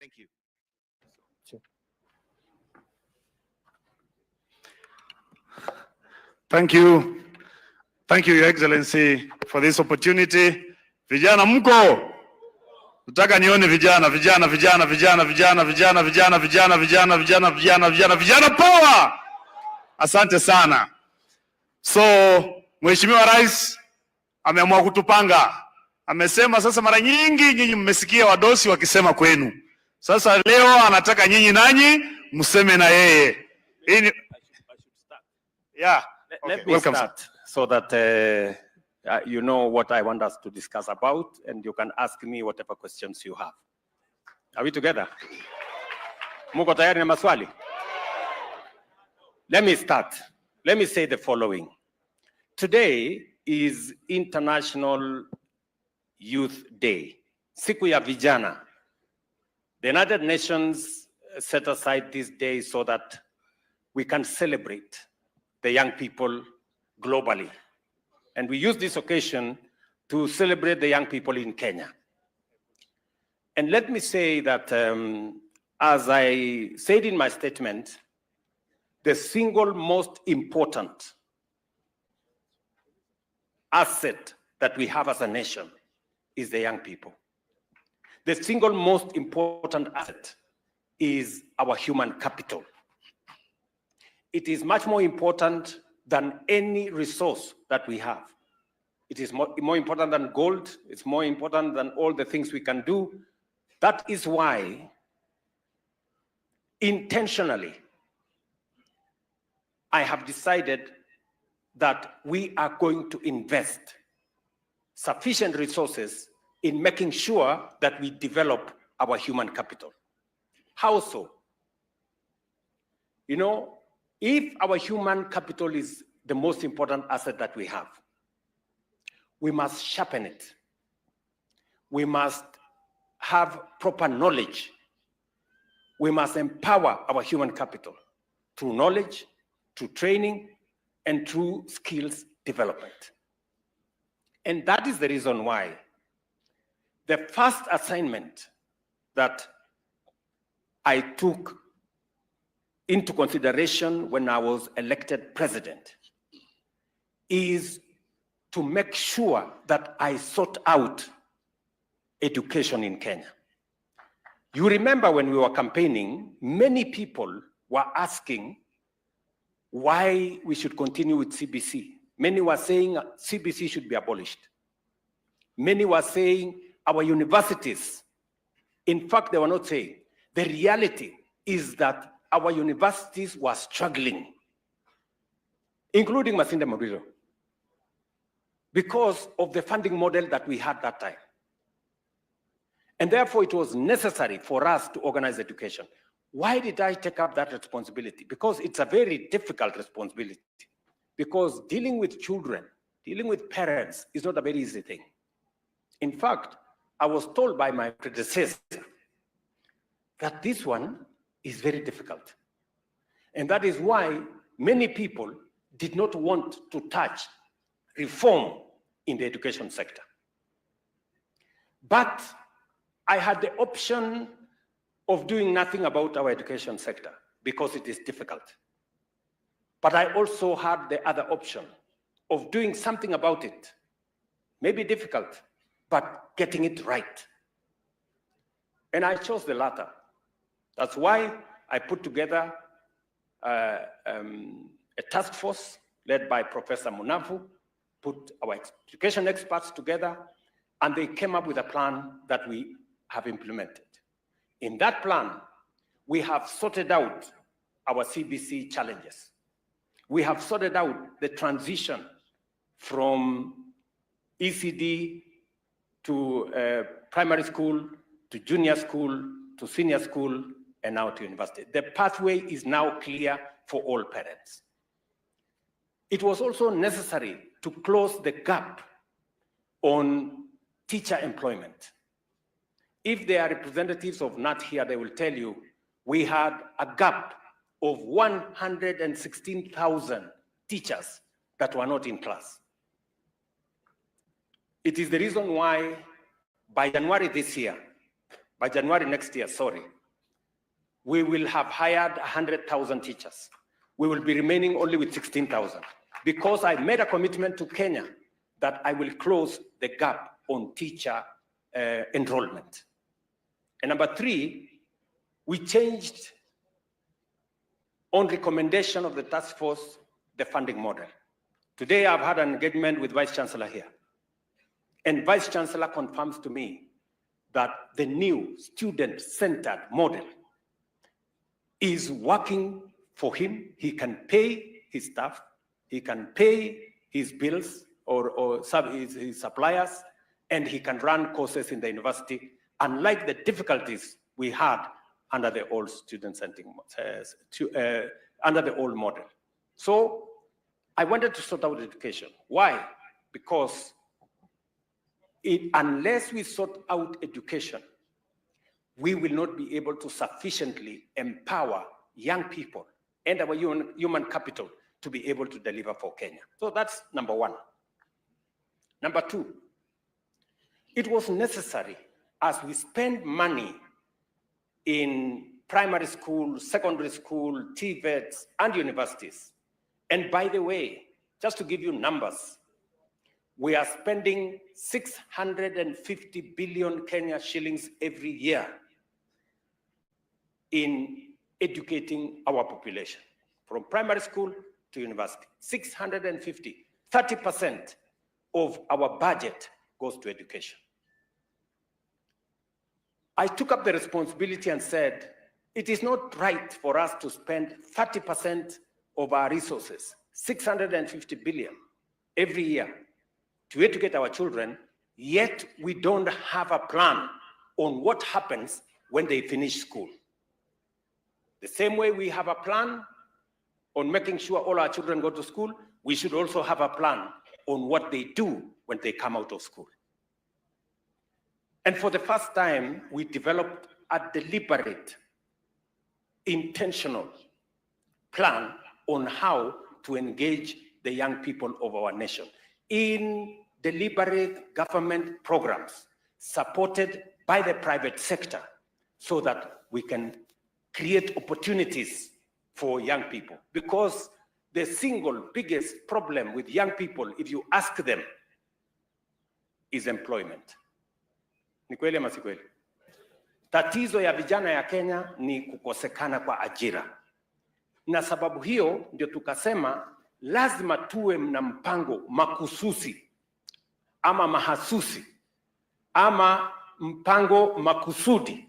[SPEAKER 6] Thank you.
[SPEAKER 1] Thank you. Thank you, Your Excellency, for this opportunity. Vijana mko? Nataka nione vijana power. Asante sana. So, Mheshimiwa Rais ameamua kutupanga. Amesema sasa mara nyingi nyinyi mmesikia wadosi wakisema kwenu. Sasa leo anataka nyinyi nanyi mseme na yeye. Yeah. Okay,
[SPEAKER 5] Let me
[SPEAKER 1] welcome,
[SPEAKER 5] start so that you know what I want us to discuss about, and you can ask me whatever questions you have. Are we together? Muko tayari na maswali? Let me start. Let me say the following. Today is International Youth Day, siku ya vijana. The United Nations set aside this day so that we can celebrate the young people globally. And we use this occasion to celebrate the young people in Kenya. And let me say that, as I said in my statement, the single most important asset that we have as a nation is the young people. The single most important asset is our human capital. It is much more important than any resource that we have. It is more important than gold. It's more important than all the things we can do. That is why, intentionally, I have decided that we are going to invest sufficient resources in making sure that we develop our human capital. How so? You know, if our human capital is the most important asset that we have, we must sharpen it. We must have proper knowledge. We must empower our human capital through knowledge, through training, and through skills development. And that is the reason why the first assignment that I took into consideration when I was elected president is to make sure that I sort out education in Kenya. You remember when we were campaigning, many people were asking why we should continue with CBC. Many were saying CBC should be abolished. Many were saying our universities, in fact, they were not saying. The reality is that our universities were struggling, including Masinde Muliro, because of the funding model that we had that time. And therefore, it was necessary for us to organize education. Why did I take up that responsibility? Because it's a very difficult responsibility. Because dealing with children, dealing with parents is not a very easy thing. In fact, I was told by my predecessor that this one is very difficult. And that is why many people did not want to touch reform in the education sector. But I had the option of doing nothing about our education sector because it is difficult. But I also had the other option of doing something about it, maybe difficult, but getting it right. And I chose the latter. That's why I put together a task force led by Professor Munavu, put our education experts together, and they came up with a plan that we have implemented. In that plan, we have sorted out our CBC challenges. We have sorted out the transition from ECD to primary school, to junior school, to senior school, and now to university. The pathway is now clear for all parents. It was also necessary to close the gap on teacher employment. If there are representatives of NAT here, they will tell you we had a gap of 116,000 teachers that were not in class. It is the reason why by January this year, by January next year, sorry, we will have hired 100,000 teachers. We will be remaining only with 16,000 because I made a commitment to Kenya that I will close the gap on teacher enrollment. And number three, we changed, on recommendation of the task force, the funding model. Today, I've had an engagement with Vice Chancellor here. And Vice Chancellor confirms to me that the new student-centered model is working for him. He can pay his staff, he can pay his bills or his suppliers, and he can run courses in the university, unlike the difficulties we had under the old student-centered under the old model. So I wanted to sort out education. Why? Because unless we sort out education, we will not be able to sufficiently empower young people and our human capital to be able to deliver for Kenya. So that's number one. Number two, it was necessary as we spend money in primary school, secondary school, TVETs, and universities. And by the way, just to give you numbers, we are spending 650 billion Kenya shillings every year in educating our population, from primary school to university. 650, 30% of our budget goes to education. I took up the responsibility and said, it is not right for us to spend 30% of our resources, 650 billion every year, to educate our children, yet we don't have a plan on what happens when they finish school. The same way we have a plan on making sure all our children go to school, we should also have a plan on what they do when they come out of school. And for the first time, we developed a deliberate, intentional plan on how to engage the young people of our nation in deliberate government programs supported by the private sector so that we can create opportunities for young people. Because the single biggest problem with young people, if you ask them, is employment. Ni kweli ama si kweli? Tatizo ya vijana ya Kenya ni kukosekana kwa ajira. Na sababu hiyo ndio tukasema lazima tuwe na mpango makususi ama mahasusi ama mpango makusudi.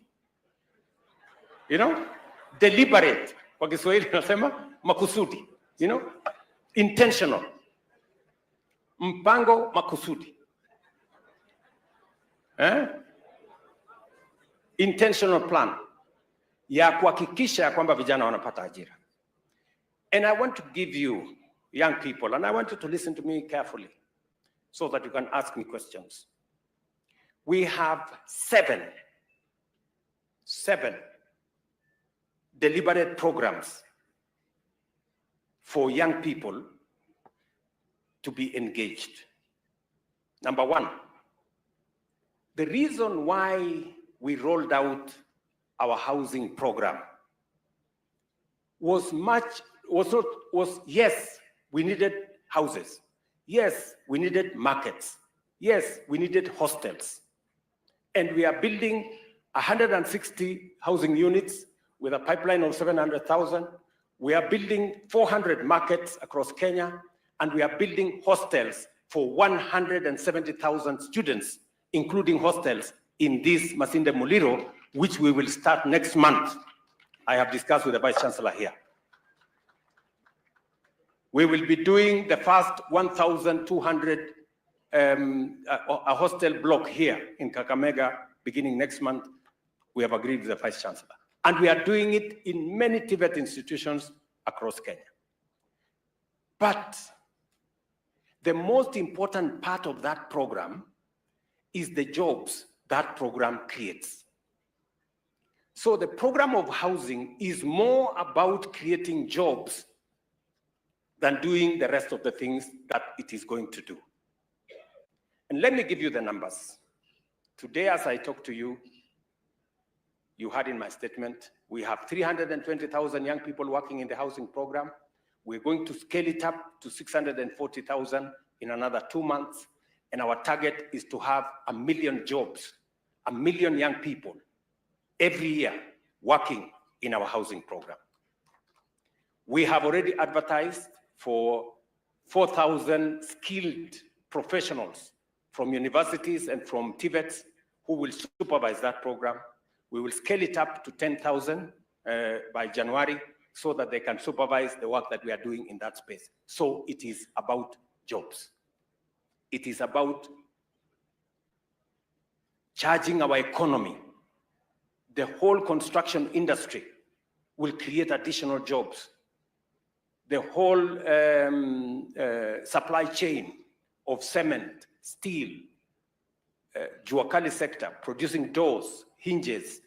[SPEAKER 5] You know? Deliberate. Kwa Kiswahili tunasema makusudi. You know? Intentional. Mpango makusudi. Intentional plan ya kuhakikisha kwamba vijana wanapata ajira. And I want to give you, young people, and I want you to listen to me carefully so that you can ask me questions. We have seven deliberate programs for young people to be engaged. Number one, the reason why we rolled out our housing program was yes, we needed houses. Yes, we needed markets. Yes, we needed hostels. And we are building 160 housing units with a pipeline of 700,000. We are building 400 markets across Kenya, and we are building hostels for 170,000 students, including hostels in this Masinde Muliro, which we will start next month. I have discussed with the Vice Chancellor here. We will be doing the first 1,200 a hostel block here in Kakamega beginning next month. We have agreed with the Vice Chancellor. And we are doing it in many TVET institutions across Kenya. But the most important part of that program is the jobs that program creates. So the program of housing is more about creating jobs than doing the rest of the things that it is going to do. And let me give you the numbers. Today, as I talk to you, You heard in my statement, we have 320,000 young people working in the housing program. We're going to scale it up to 640,000 in another 2 months. And our target is to have 1 million jobs, 1 million young people every year working in our housing program. We have already advertised for 4,000 skilled professionals from universities and from TVETs who will supervise that program. We will scale it up to 10,000 by January so that they can supervise the work that we are doing in that space. So it is about jobs. It is about charging our economy. The whole construction industry will create additional jobs. The whole supply chain of cement, steel, Juakali sector, producing doors, hinges,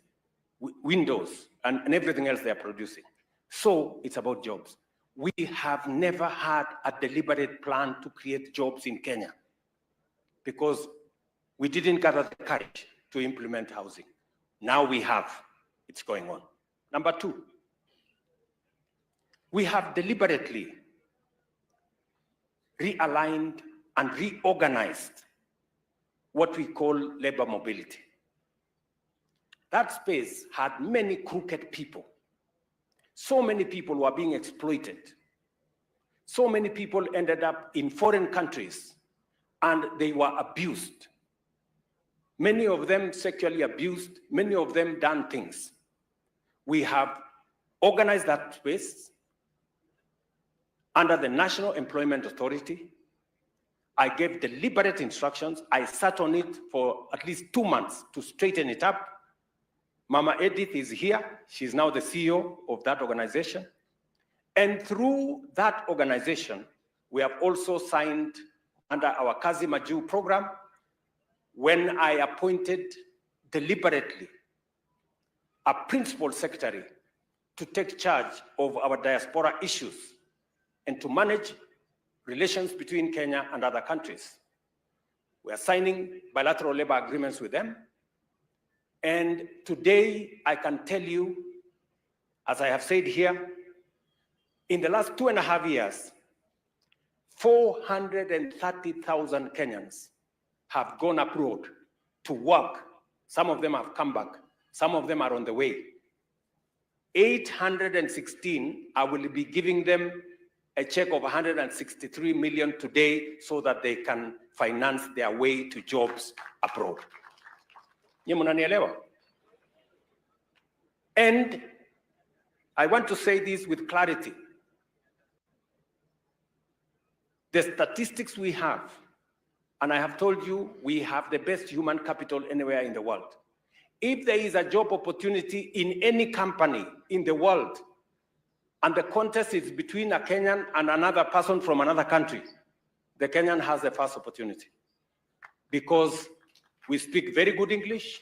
[SPEAKER 5] windows, and everything else they are producing. So it's about jobs. We have never had a deliberate plan to create jobs in Kenya because we didn't gather the courage to implement housing. Now we have, it's going on. Number two, we have deliberately realigned and reorganized what we call labor mobility. That space had many crooked people. So many people were being exploited. So many people ended up in foreign countries and they were abused. Many of them sexually abused, many of them done things. We have organized that space under the National Employment Authority. I gave deliberate instructions. I sat on it for at least 2 months to straighten it up. Mama Edith is here. She's now the CEO of that organization. And through that organization, we have also signed under our Kazi Maju program, when I appointed deliberately a principal secretary to take charge of our diaspora issues and to manage relations between Kenya and other countries. We are signing bilateral labor agreements with them. And today I can tell you, as I have said here, in the last 2.5 years, 430,000 Kenyans have gone abroad to work. Some of them have come back. Some of them are on the way. 816, I will be giving them a check of 163 million today so that they can finance their way to jobs abroad. And I want to say this with clarity. The statistics we have, and I have told you, we have the best human capital anywhere in the world. If there is a job opportunity in any company in the world, and the contest is between a Kenyan and another person from another country, the Kenyan has the first opportunity because we speak very good English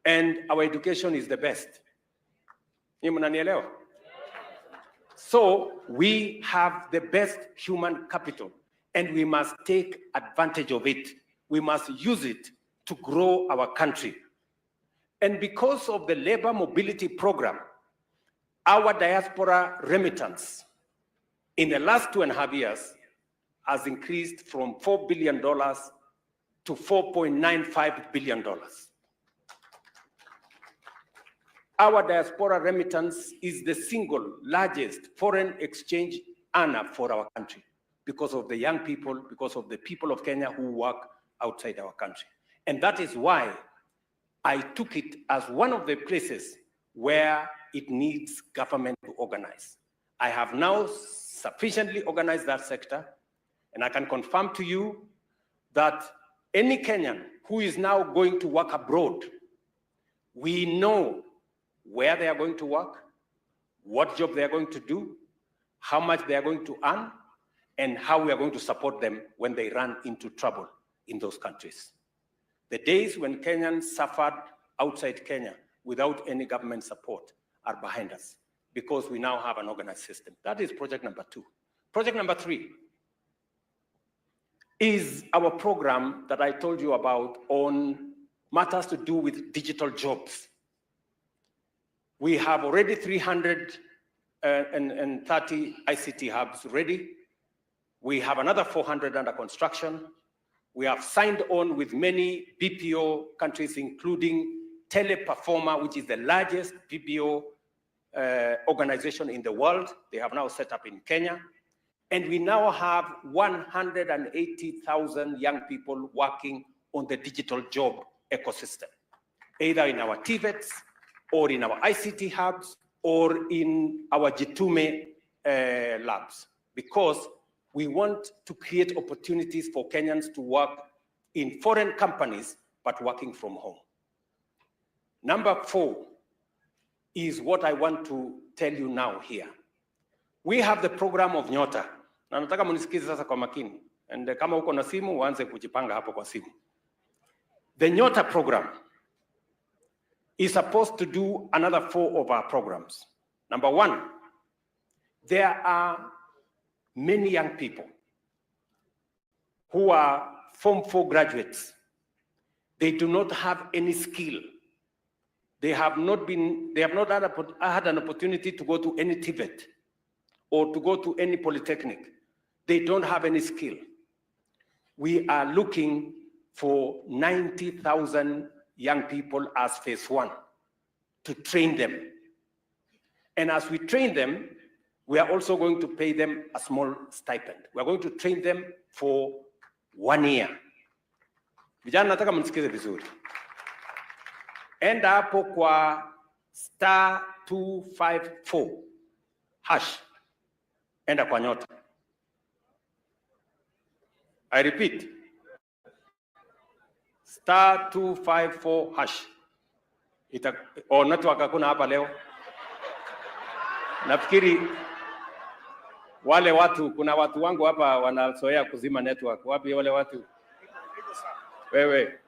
[SPEAKER 5] and our education is the best. So we have the best human capital and we must take advantage of it. We must use it to grow our country. And because of the labor mobility program, our diaspora remittance in the last 2.5 years has increased from $4 billion to $4.95 billion. Our diaspora remittance is the single largest foreign exchange earner for our country because of the young people, because of the people of Kenya who work outside our country. And that is why I took it as one of the places where it needs government to organize. I have now sufficiently organized that sector, and I can confirm to you that any Kenyan who is now going to work abroad, we know where they are going to work, what job they are going to do, how much they are going to earn, and how we are going to support them when they run into trouble in those countries. The days when Kenyans suffered outside Kenya without any government support are behind us because we now have an organized system. That is project number 2. Project number 3 is our program that I told you about on matters to do with digital jobs. We have already 330 ICT hubs ready. We have another 400 under construction. We have signed on with many BPO countries, including Teleperformer, which is the largest BPO organization in the world. They have now set up in Kenya. And we now have 180,000 young people working on the digital job ecosystem, either in our TVETs or in our ICT hubs or in our Jitume labs, because we want to create opportunities for Kenyans to work in foreign companies, but working from home. Number 4 is what I want to tell you now here. We have the program of Nyota. Na nataka munisikize sasa kwa makini. And kama uko na simu, uanze kujipanga hapo kwa simu. The Nyota program is supposed to do another 4 of our programs. Number 1, there are many young people who are Form 4 graduates. They do not have any skill. They have not had an opportunity to go to any TVET or to go to any polytechnic. They don't have any skill. We are looking for 90,000 young people as phase 1 to train them. And as we train them, we are also going to pay them a small stipend. We are going to train them for 1 year. Vijana nataka mnisikize vizuri. Enda hapo kwa *254 hash. Enda kwa Nyota. I repeat. *254 hash. Network hakuna hapa leo. Nafikiri wale watu, kuna watu wangu hapa wanazoea kuzima network. Wapi wale watu? Wewe.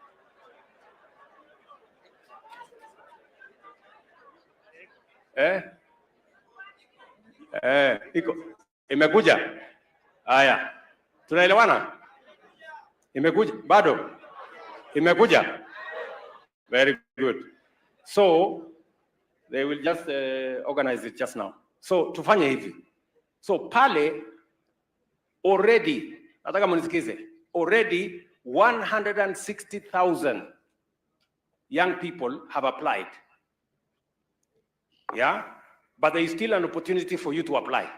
[SPEAKER 5] Iko. Imekuja? Haya. Tunaelewana? Imekuja? Bado? Imekuja? Very good. So, they will just organize it just now. So, tufanye hivi. So, pale, already, nataka munisikize, already 160,000 young people have applied. Yeah? But there is still an opportunity for you to apply.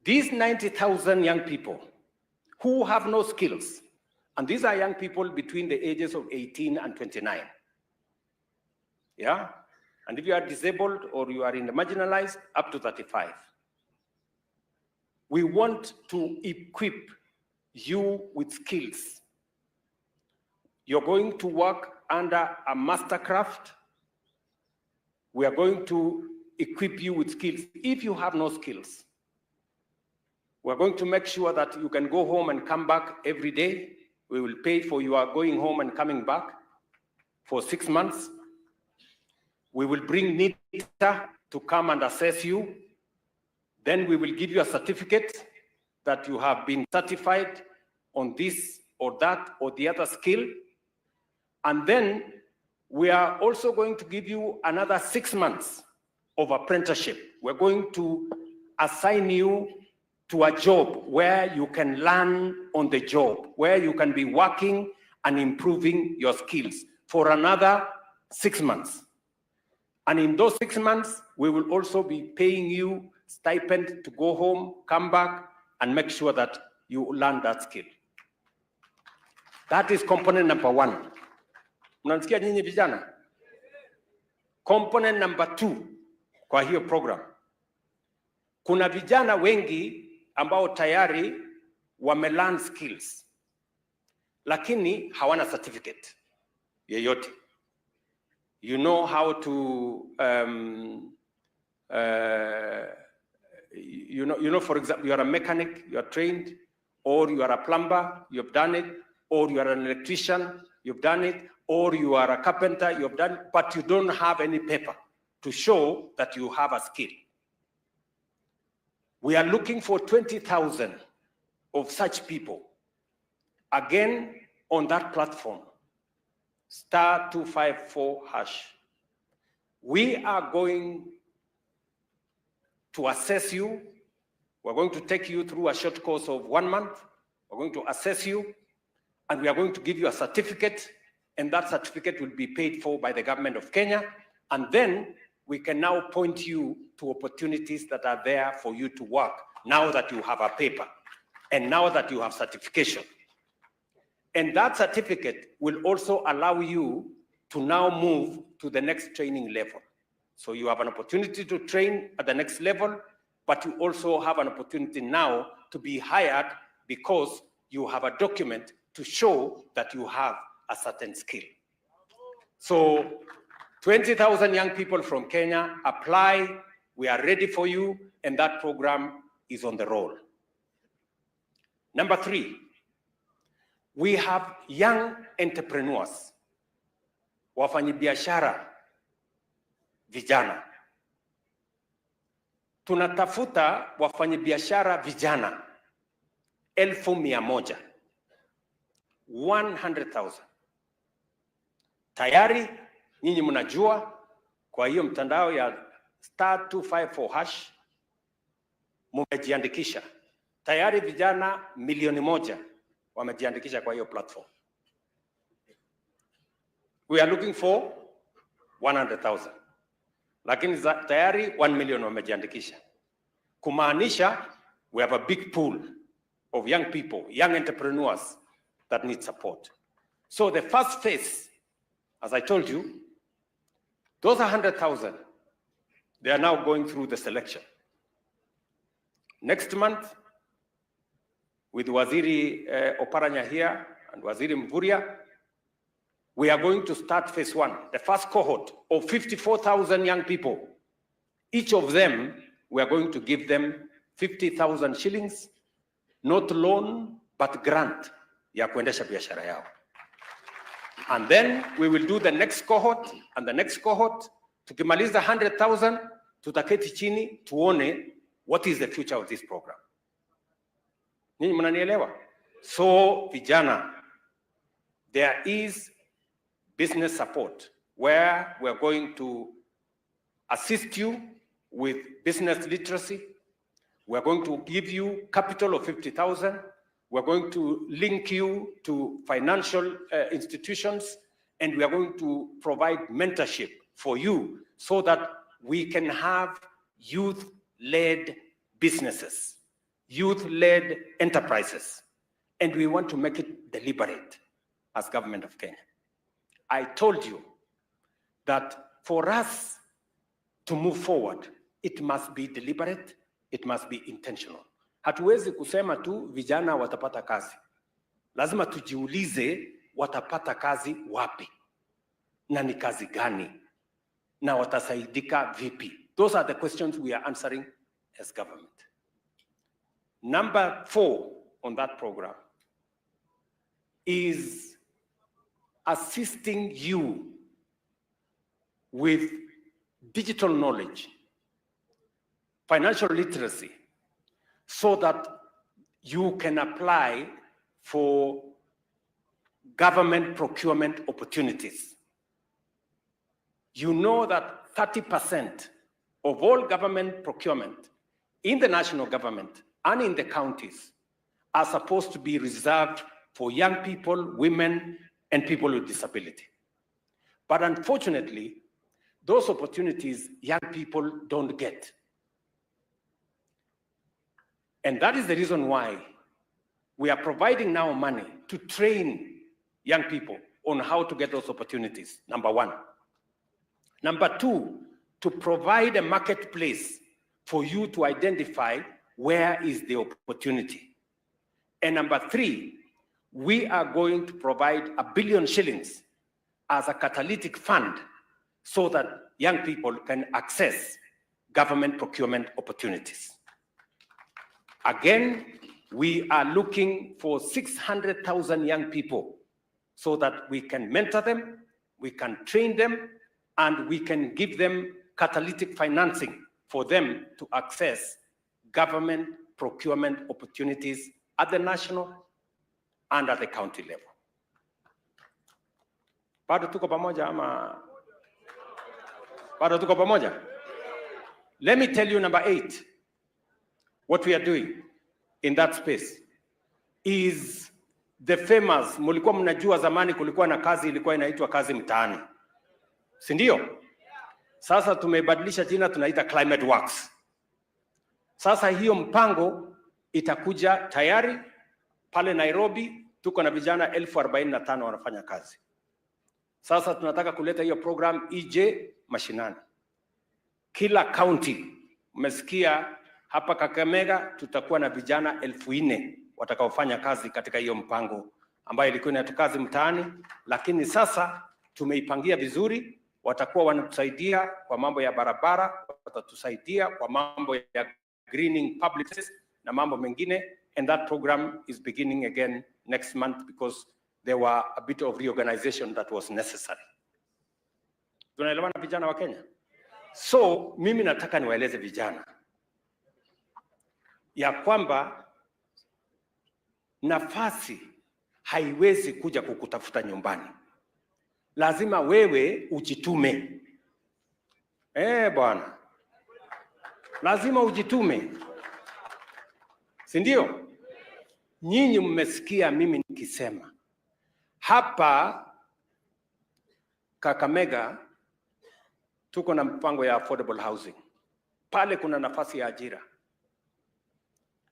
[SPEAKER 5] These 90,000 young people who have no skills, and these are young people between the ages of 18 and 29. Yeah? And if you are disabled or you are in the marginalized, up to 35. We want to equip you with skills. You're going to work under a mastercraft. We are going to equip you with skills. If you have no skills, we're going to make sure that you can go home and come back every day. We will pay for your going home and coming back for 6 months. We will bring NITA to come and assess you. Then we will give you a certificate that you have been certified on this or that or the other skill. And then we are also going to give you another 6 months of apprenticeship. We're going to assign you to a job where you can learn on the job, where you can be working and improving your skills for another 6 months. And in those 6 months, we will also be paying you stipend to go home, come back, and make sure that you learn that skill. That is component number 1. Mnasikia nyinyi vijana? Component number 2 kwa hiyo program. Kuna vijana wengi ambao tayari wamelearn skills, lakini hawana certificate yeyote. You know how to, you know, for example, you are a mechanic, you are trained, or you are a plumber, you have done it, or you are an electrician, you've done it, or you are a carpenter, you have done it, but you don't have any paper to show that you have a skill. We are looking for 20,000 of such people, again, on that platform. *254#. We are going to assess you. We're going to take you through a short course of 1 month. We're going to assess you, and we are going to give you a certificate, and that certificate will be paid for by the government of Kenya. And then we can now point you to opportunities that are there for you to work now that you have a paper and now that you have certification. And that certificate will also allow you to now move to the next training level. So you have an opportunity to train at the next level, but you also have an opportunity now to be hired because you have a document to show that you have a certain skill. So 20,000 young people from Kenya apply. We are ready for you, and that program is on the roll. Number 3, we have young entrepreneurs, wafanyabiashara vijana. Tunatafuta wafanyabiashara vijana 100,000, 100,000. Tayari nyinyi mnajua kwa hiyo mtandao ya *254# mumejiandikisha. Tayari vijana 1,000,000 wamejiandikisha kwa hiyo platform. We are looking for 100,000. Lakini tayari 1,000,000 wamejiandikisha. Kumaanisha we have a big pool of young people, young entrepreneurs that need support. So the first phase, as I told you, those 100,000, they are now going through the selection. Next month, with Waziri Oparanya here and Waziri Mvurya, we are going to start phase 1, the first cohort of 54,000 young people. Each of them, we are going to give them 50,000 shillings, not loan, but grant ya kuendesha biashara yao. And then we will do the next cohort and the next cohort. Tukimaliza 100,000, tutaketi chini tuone what is the future of this program. Ninyi mnanielewa? So vijana, there is business support where we are going to assist you with business literacy. We are going to give you capital of 50,000. We're going to link you to financial institutions, and we are going to provide mentorship for you so that we can have youth-led businesses, youth-led enterprises, and we want to make it deliberate as government of Kenya. I told you that for us to move forward, it must be deliberate, it must be intentional. Hatuwezi kusema tu vijana watapata kazi. Lazima tujiulize watapata kazi wapi na ni kazi gani na watasaidika vipi. Those are the questions we are answering as government. Number 4 on that program is assisting you with digital knowledge, financial literacy, so that you can apply for government procurement opportunities. You know that 30% of all government procurement in the national government and in the counties are supposed to be reserved for young people, women, and people with disability. But unfortunately, those opportunities young people don't get. And that is the reason why we are providing now money to train young people on how to get those opportunities, number 1. Number 2, to provide a marketplace for you to identify where is the opportunity. And number 3, we are going to provide 1 billion shillings as a catalytic fund so that young people can access government procurement opportunities. Again, we are looking for 600,000 young people so that we can mentor them, we can train them, and we can give them catalytic financing for them to access government procurement opportunities at the national and at the county level. Bado tuko pamoja ama bado tuko pamoja? Let me tell you number 8. What we are doing in that space is the famous, mulikuwa mnajua zamani kulikuwa na kazi ilikuwa inaitwa kazi mtaani. Si ndio? Sasa tumebadilisha jina tunaita climate works. Sasa hiyo mpango itakuja tayari pale Nairobi, tuko na vijana 1045 wanafanya kazi. Sasa tunataka kuleta hiyo program ije mashinani. Kila county, umesikia hapa Kakamega tutakuwa na vijana 4,000 watakaofanya kazi katika hiyo mpango ambayo ilikuwa ni kazi mtaani, lakini sasa tumeipangia vizuri. Watakuwa wanatusaidia kwa mambo ya barabara, watatusaidia kwa mambo ya greening public spaces na mambo mengine, and that program is beginning again next month because there were a bit of reorganization that was necessary. Tunaelewana vijana wa Kenya? So mimi nataka niwaeleze vijana ya kwamba nafasi haiwezi kuja kukutafuta nyumbani. Lazima wewe ujitume. Bwana. Lazima ujitume. Si ndio? Nyinyi mmesikia mimi nikisema. Hapa Kakamega tuko na mpango ya affordable housing. Pale kuna nafasi ya ajira.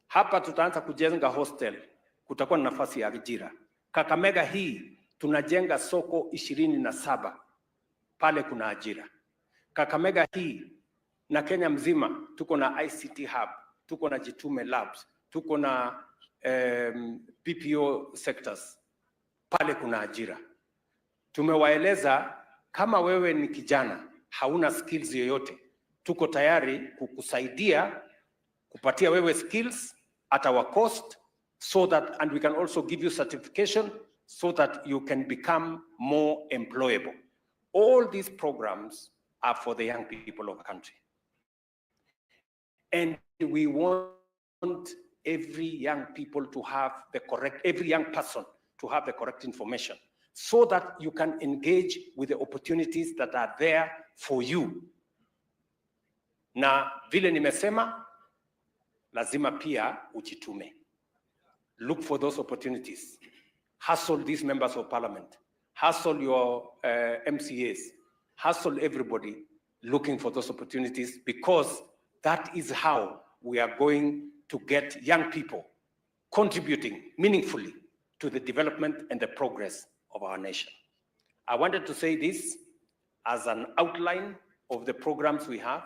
[SPEAKER 5] Hapa tutaanza kujenga hostel, kutakuwa na nafasi ya ajira. Kakamega hii tunajenga soko 27. Pale kuna ajira. Kakamega hii na Kenya mzima tuko na ICT hub, tuko na Jitume labs, tuko na PPO sectors. Pale kuna ajira. Tumewaeleza kama wewe ni kijana, hauna skills yoyote, tuko tayari kukusaidia kupatia wewe skills at our cost, so that, and we can also give you certification so that you can become more employable. All these programs are for the young people of the country. And we want every young people to have the correct, every young person to have the correct information so that you can engage with the opportunities that are there for you. Na vile nimesema, lazima pia ujitume. Look for those opportunities. Hustle these members of parliament. Hustle your MCAs. Hustle everybody looking for those opportunities, because that is how we are going to get young people contributing meaningfully to the development and the progress of our nation. I wanted to say this as an outline of the programs we have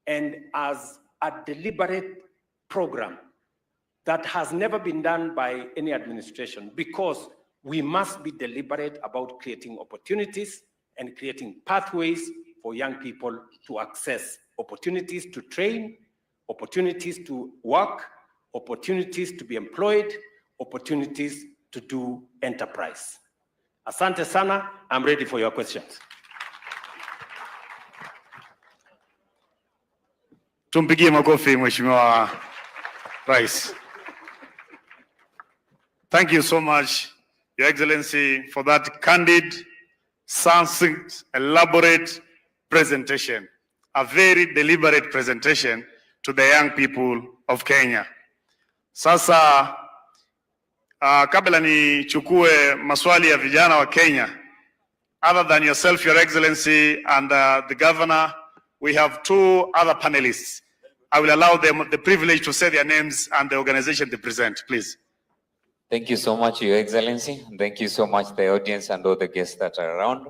[SPEAKER 5] and as a deliberate program that has never been done by any administration, because we must be deliberate about creating opportunities and creating pathways for young people to access opportunities to train, opportunities to work, opportunities to be employed, opportunities to do enterprise. Asante sana. I'm ready for your questions.
[SPEAKER 1] Tumpigie makofi Mheshimiwa Rais. Thank you so much, Your Excellency, for that candid, succinct, elaborate presentation. A very deliberate presentation to the young people of Kenya. Sasa kabla nichukue maswali ya vijana wa Kenya, other than yourself, Your Excellency, and the governor, we have two other panelists. I will allow them the privilege to say their names and the organization they present, please.
[SPEAKER 7] Thank you so much, Your Excellency. Thank you so much, the audience and all the guests that are around.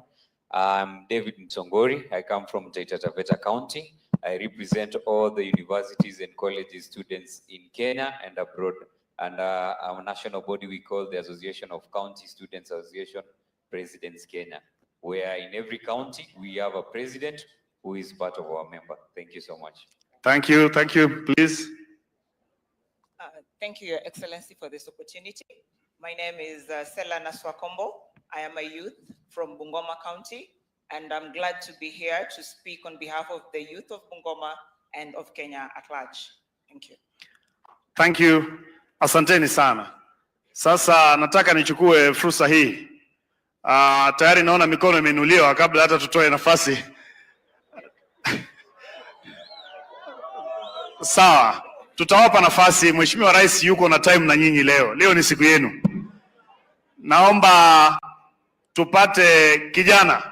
[SPEAKER 7] I'm David Msongori. I come from Taita Taveta County. I represent all the universities and colleges students in Kenya and abroad. And our national body we call the Association of County Students Association Presidents Kenya, where in every county we have a president who is part of our member. Thank you so much.
[SPEAKER 1] Thank you. Thank you. Please.
[SPEAKER 8] Thank you, Your Excellency, for this opportunity. My name is Sela Naswakombo. I am a youth from Bungoma County, and I'm glad to be here to speak on behalf of the youth of Bungoma and of Kenya at large. Thank you.
[SPEAKER 1] Thank you. Asanteni sana. Sasa nataka nichukue fursa hii Tayari naona mikono imeinuliwa kabla hata tutoe nafasi. Sawa, tutawapa nafasi. Mheshimiwa Rais yuko na time na nyinyi leo. Leo ni siku yenu. Naomba tupate kijana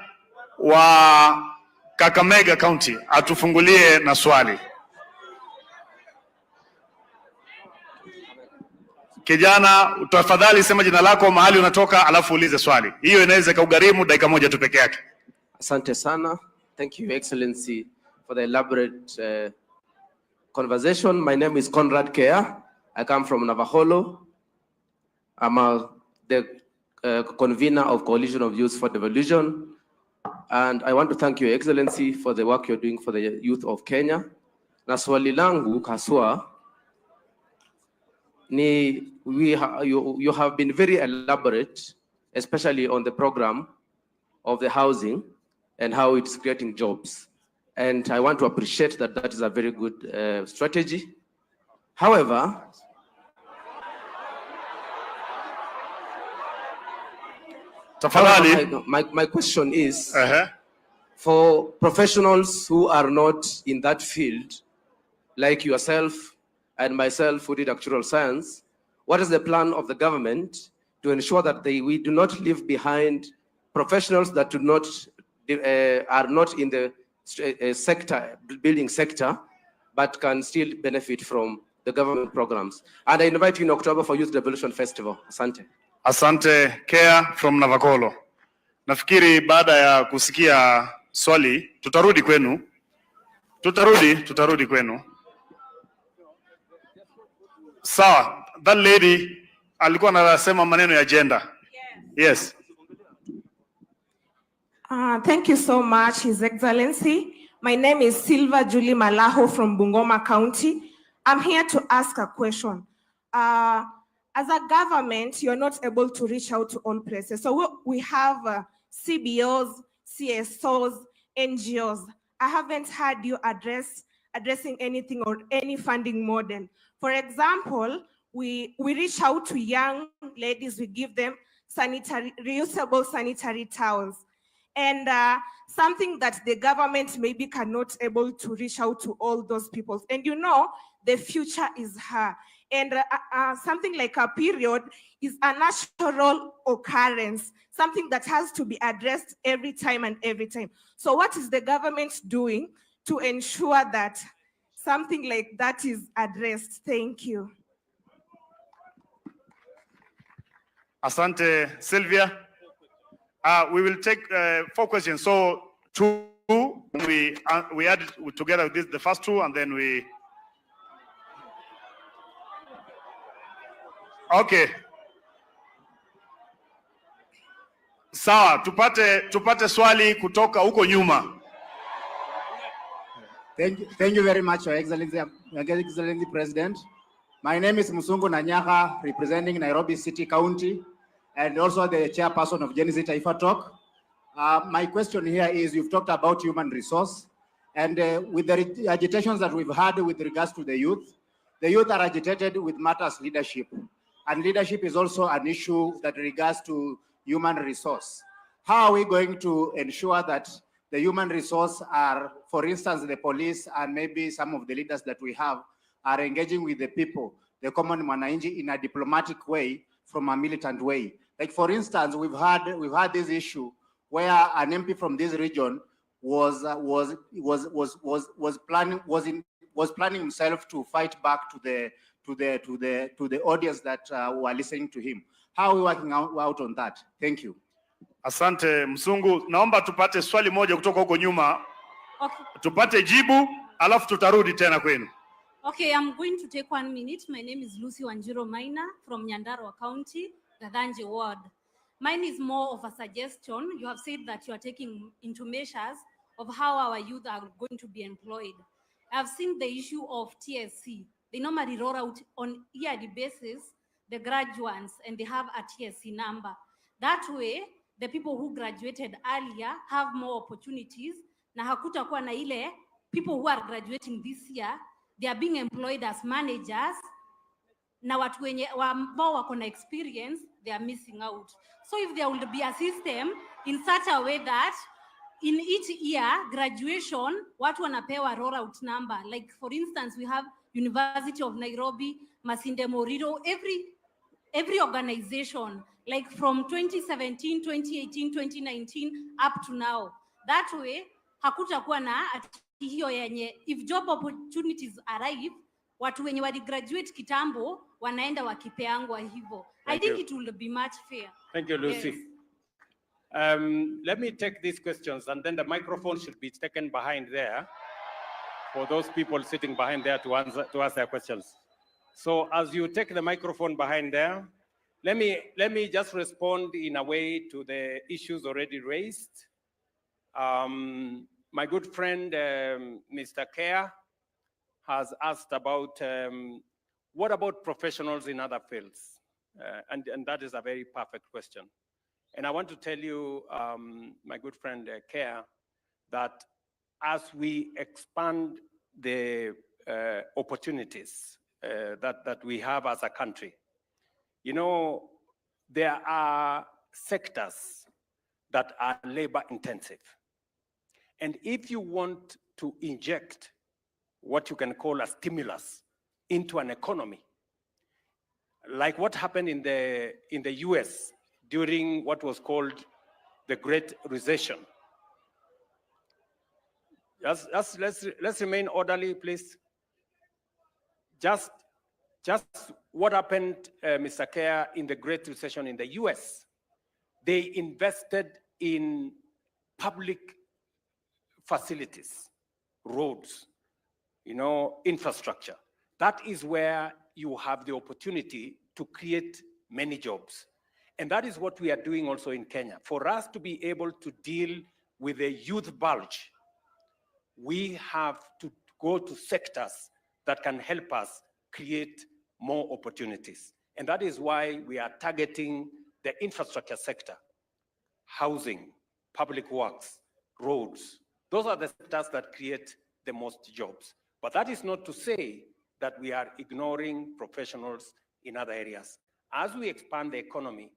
[SPEAKER 1] wa Kakamega County atufungulie na swali. Kijana, tafadhali sema jina lako, mahali unatoka, alafu ulize swali. Hiyo inaweza kugharimu dakika moja tu peke yake.
[SPEAKER 9] Asante sana. Thank you, Your Excellency, for the elaborate conversation. My name is Conrad Kea. I come from Navaholo. I'm the convener of Coalition of Youth for Devolution. And I want to thank Your Excellency for the work you're doing for the youth of Kenya. Na swali langu kaswa ni you have been very elaborate, especially on the program of the housing and how it's creating jobs. And I want to appreciate that that is a very good strategy. However, my question is, for professionals who are not in that field, like yourself and myself who did actuarial science, what is the plan of the government to ensure that we do not leave behind professionals that do not are not in the building sector, but can still benefit from the government programs? And I invite you in October for Youth Devolution Festival. Asante.
[SPEAKER 1] Asante. Kea from Navakolo. Nafikiri baada ya kusikia swali tutarudi kwenu. Tutarudi kwenu. Sawa, that lady alikuwa anasema maneno ya agenda. Yes.
[SPEAKER 10] Thank you so much, His Excellency. My name is Silva Julie Malaho from Bungoma County. I'm here to ask a question. As a government, you're not able to reach out to all places. So we have CBOs, CSOs, NGOs. I haven't heard you addressing anything or any funding model. For example, we reach out to young ladies, we give them reusable sanitary towels. And something that the government maybe cannot able to reach out to all those people. And you know, the future is her. And something like a period is a natural occurrence, something that has to be addressed every time and every time. So what is the government doing to ensure that something like that is addressed? Thank you.
[SPEAKER 1] Asante, Sylvia. We will take 4 questions. So 2, we add together the first 2, and then we. Okay. Sawa, tupate swali kutoka huko nyuma.
[SPEAKER 11] Thank you very much, Your Excellency President. My name is Musungu Nanyaha, representing Nairobi City County, and also the chairperson of Genesis Taifa Talk. My question here is, you've talked about human resource, and with the agitations that we've had with regards to the youth are agitated with matters leadership. And leadership is also an issue that regards to human resource. How are we going to ensure that the human resource are, for instance, the police and maybe some of the leaders that we have are engaging with the people, the common mwananchi, in a diplomatic way from a militant way? Like, for instance, we've had this issue where an MP from this region was planning himself to fight back to the audience that were listening to him. How are we working out on that? Thank you.
[SPEAKER 1] Asante Msungu, naomba tupate swali moja kutoka huko nyuma.
[SPEAKER 12] Okay.
[SPEAKER 1] Tupate jibu, alafu tutarudi tena kwenu.
[SPEAKER 12] Okay, I'm going to take 1 minute. My name is Lucy Wanjiro Maina from Nyandarua County, Gadanje Ward. Mine is more of a suggestion. You have said that you are taking into measures of how our youth are going to be employed. I've seen the issue of TSC. They normally roll out on yearly basis the graduates, and they have a TSC number. That way, the people who graduated earlier have more opportunities. Na hakutakuwa na ile people who are graduating this year, they are being employed as managers na watu wenye ambao wako na experience, they are missing out. So if there would be a system in such a way that in each year graduation watu wanapewa rollout number, like for instance we have University of Nairobi, Masinde Moriro, every organization, like from 2017, 2018, 2019 up to now. That way hakutakuwa na hiyo yenye if job opportunities arrive, watu wenye wali graduate kitambo wanaenda wakipeangwa hivyo. I think it will be much fair.
[SPEAKER 5] Thank you, Lucy.
[SPEAKER 12] Yes.
[SPEAKER 5] Let me take these questions, and then the microphone should be taken behind there for those people sitting behind there to ask their questions. So as you take the microphone behind there, let me just respond in a way to the issues already raised. My good friend, Mr. Care, has asked about what about professionals in other fields? And that is a very perfect question. And I want to tell you, my good friend Care, that as we expand the opportunities that we have as a country, you know, there are sectors that are labor intensive. And if you want to inject what you can call a stimulus into an economy, like what happened in the US during what was called the Great Recession. Let's remain orderly, please. Just what happened, Mr. Care, in the Great Recession in the US. They invested in public facilities, roads, you know, infrastructure. That is where you have the opportunity to create many jobs. And that is what we are doing also in Kenya. For us to be able to deal with a youth bulge, we have to go to sectors that can help us create more opportunities. And that is why we are targeting the infrastructure sector, housing, public works, roads. Those are the sectors that create the most jobs. But that is not to say that we are ignoring professionals in other areas. As we expand the economy,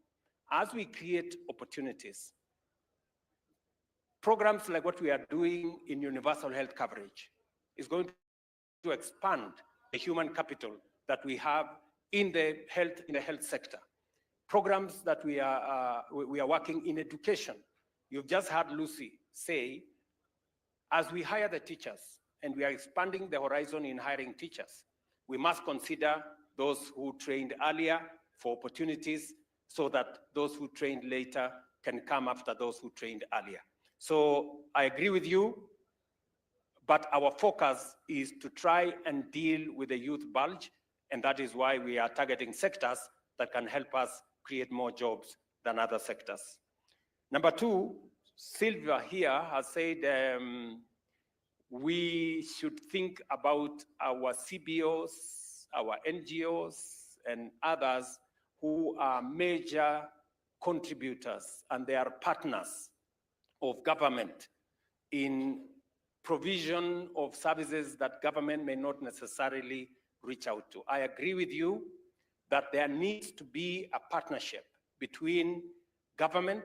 [SPEAKER 5] as we create opportunities, programs like what we are doing in universal health coverage is going to expand the human capital that we have in the health sector. Programs that we are working in education. You've just heard Lucy say, as we hire the teachers and we are expanding the horizon in hiring teachers, we must consider those who trained earlier for opportunities so that those who trained later can come after those who trained earlier. So I agree with you, but our focus is to try and deal with the youth bulge, and that is why we are targeting sectors that can help us create more jobs than other sectors. Number two, Sylvia here has said we should think about our CBOs, our NGOs, and others who are major contributors, and they are partners of government in provision of services that government may not necessarily reach out to. I agree with you that there needs to be a partnership between government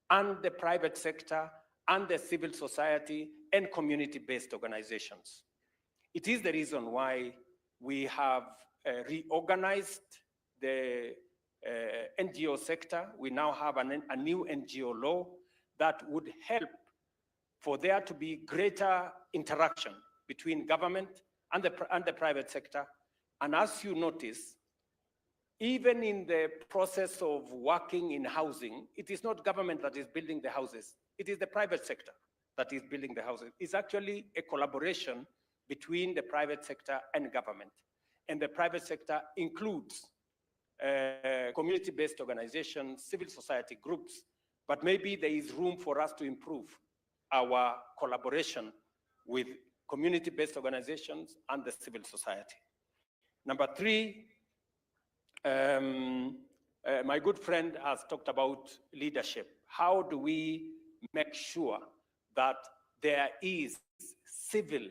[SPEAKER 5] and the private sector and the civil society and community-based organizations. It is the reason why we have reorganized the NGO sector. We now have a new NGO law that would help for there to be greater interaction between government and the private sector. And as you notice, even in the process of working in housing, it is not government that is building the houses. It is the private sector that is building the houses. It's actually a collaboration between the private sector and government. And the private sector includes community-based organizations, civil society groups, but maybe there is room for us to improve our collaboration with community-based organizations and the civil society. Number three, my good friend has talked about leadership. How do we make sure that there is civil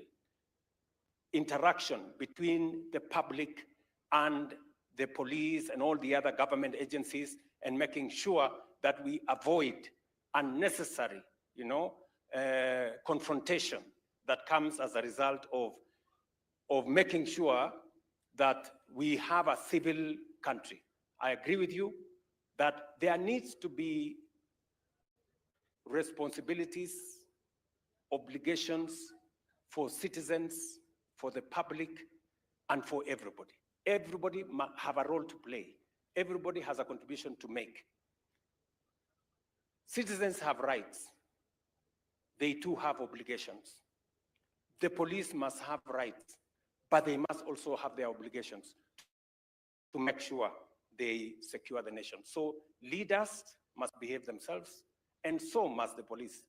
[SPEAKER 5] interaction between the public and the police and all the other government agencies, and making sure that we avoid unnecessary, confrontation that comes as a result of making sure that we have a civil country. I agree with you that there needs to be responsibilities, obligations for citizens, for the public, and for everybody. Everybody must have a role to play. Everybody has a contribution to make. Citizens have rights. They too have obligations. The police must have rights, but they must also have their obligations to make sure they secure the nation. So leaders must behave themselves, and so must the police.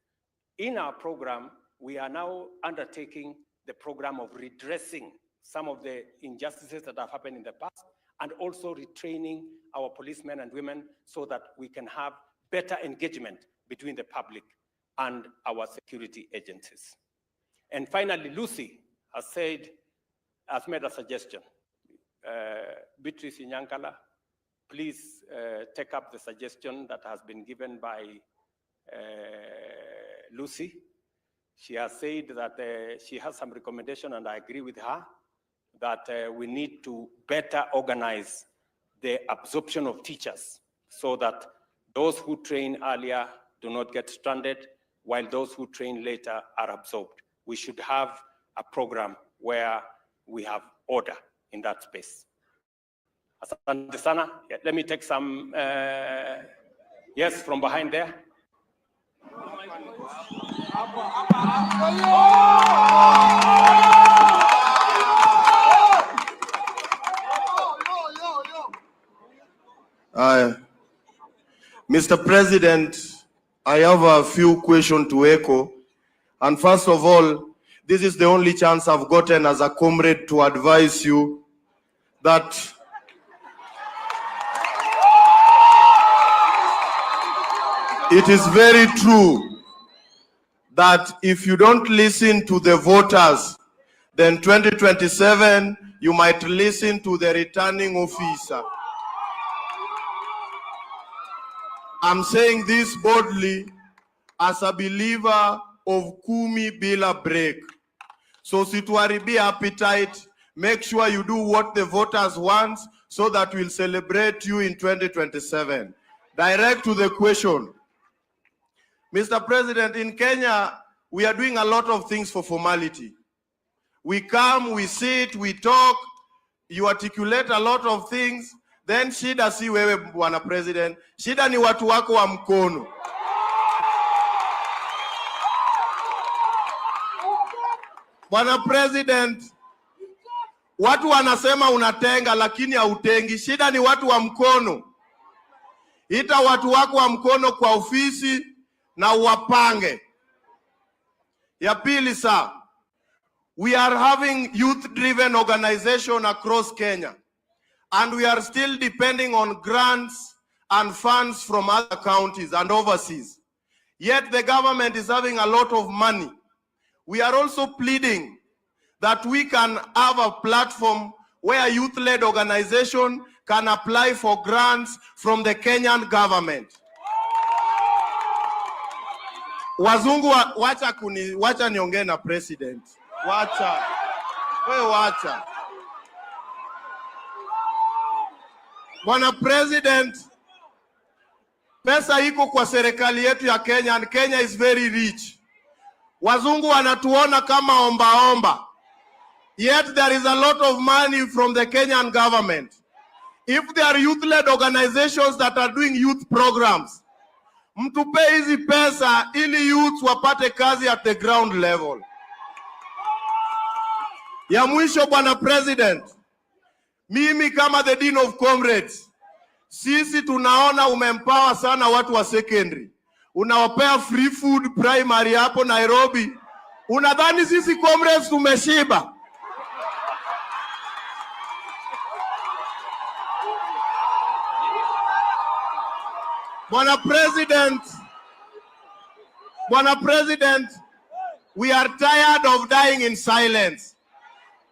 [SPEAKER 5] In our program, we are now undertaking the program of redressing some of the injustices that have happened in the past, and also retraining our policemen and women so that we can have better engagement between the public and our security agencies. And finally, Lucy has made a suggestion. Beatrice Inyankala, please take up the suggestion that has been given by Lucy. She has said that she has some recommendation, and I agree with her, that we need to better organize the absorption of teachers so that those who train earlier do not get stranded, while those who train later are absorbed. We should have a program where we have order in that space. Asante sana. Let me take some, yes, from behind there.
[SPEAKER 13] Mr. President, I have a few questions to echo. And first of all, this is the only chance I've gotten as a comrade to advise you that it is very true that if you don't listen to the voters, then 2027, you might listen to the returning officer. I'm saying this boldly as a believer of kumi bila break. So situaribia appetite, make sure you do what the voters want so that we'll celebrate you in 2027. Direct to the question. Mr. President, in Kenya, we are doing a lot of things for formality. We come, we sit, we talk, you articulate a lot of things, then shida si wewe Bwana President, shida ni watu wako wa mkono. Bwana President, watu wanasema unatenga lakini hautengi, shida ni watu wa mkono. Ita watu wako wa mkono kwa ofisi na uwapange. Ya pili sir, we are having youth-driven organization across Kenya, and we are still depending on grants and funds from other counties and overseas. Yet the government is having a lot of money. We are also pleading that we can have a platform where youth-led organization can apply for grants from the Kenyan government. Wazungu wacha niongee na president. Wacha. Wewe wacha. Bwana President, pesa iko kwa serikali yetu ya Kenya, and Kenya is very rich. Wazungu wanatuona kama omba. Yet there is a lot of money from the Kenyan government. If there are youth-led organizations that are doing youth programs, mtupe hizi pesa ili youth wapate kazi at the ground level. Ya mwisho Bwana President, mimi kama the Dean of Comrades, sisi tunaona umempower sana watu wa secondary. Unawapea free food primary hapo Nairobi. Unadhani sisi comrades tumeshiba? Bwana President, we are tired of dying in silence.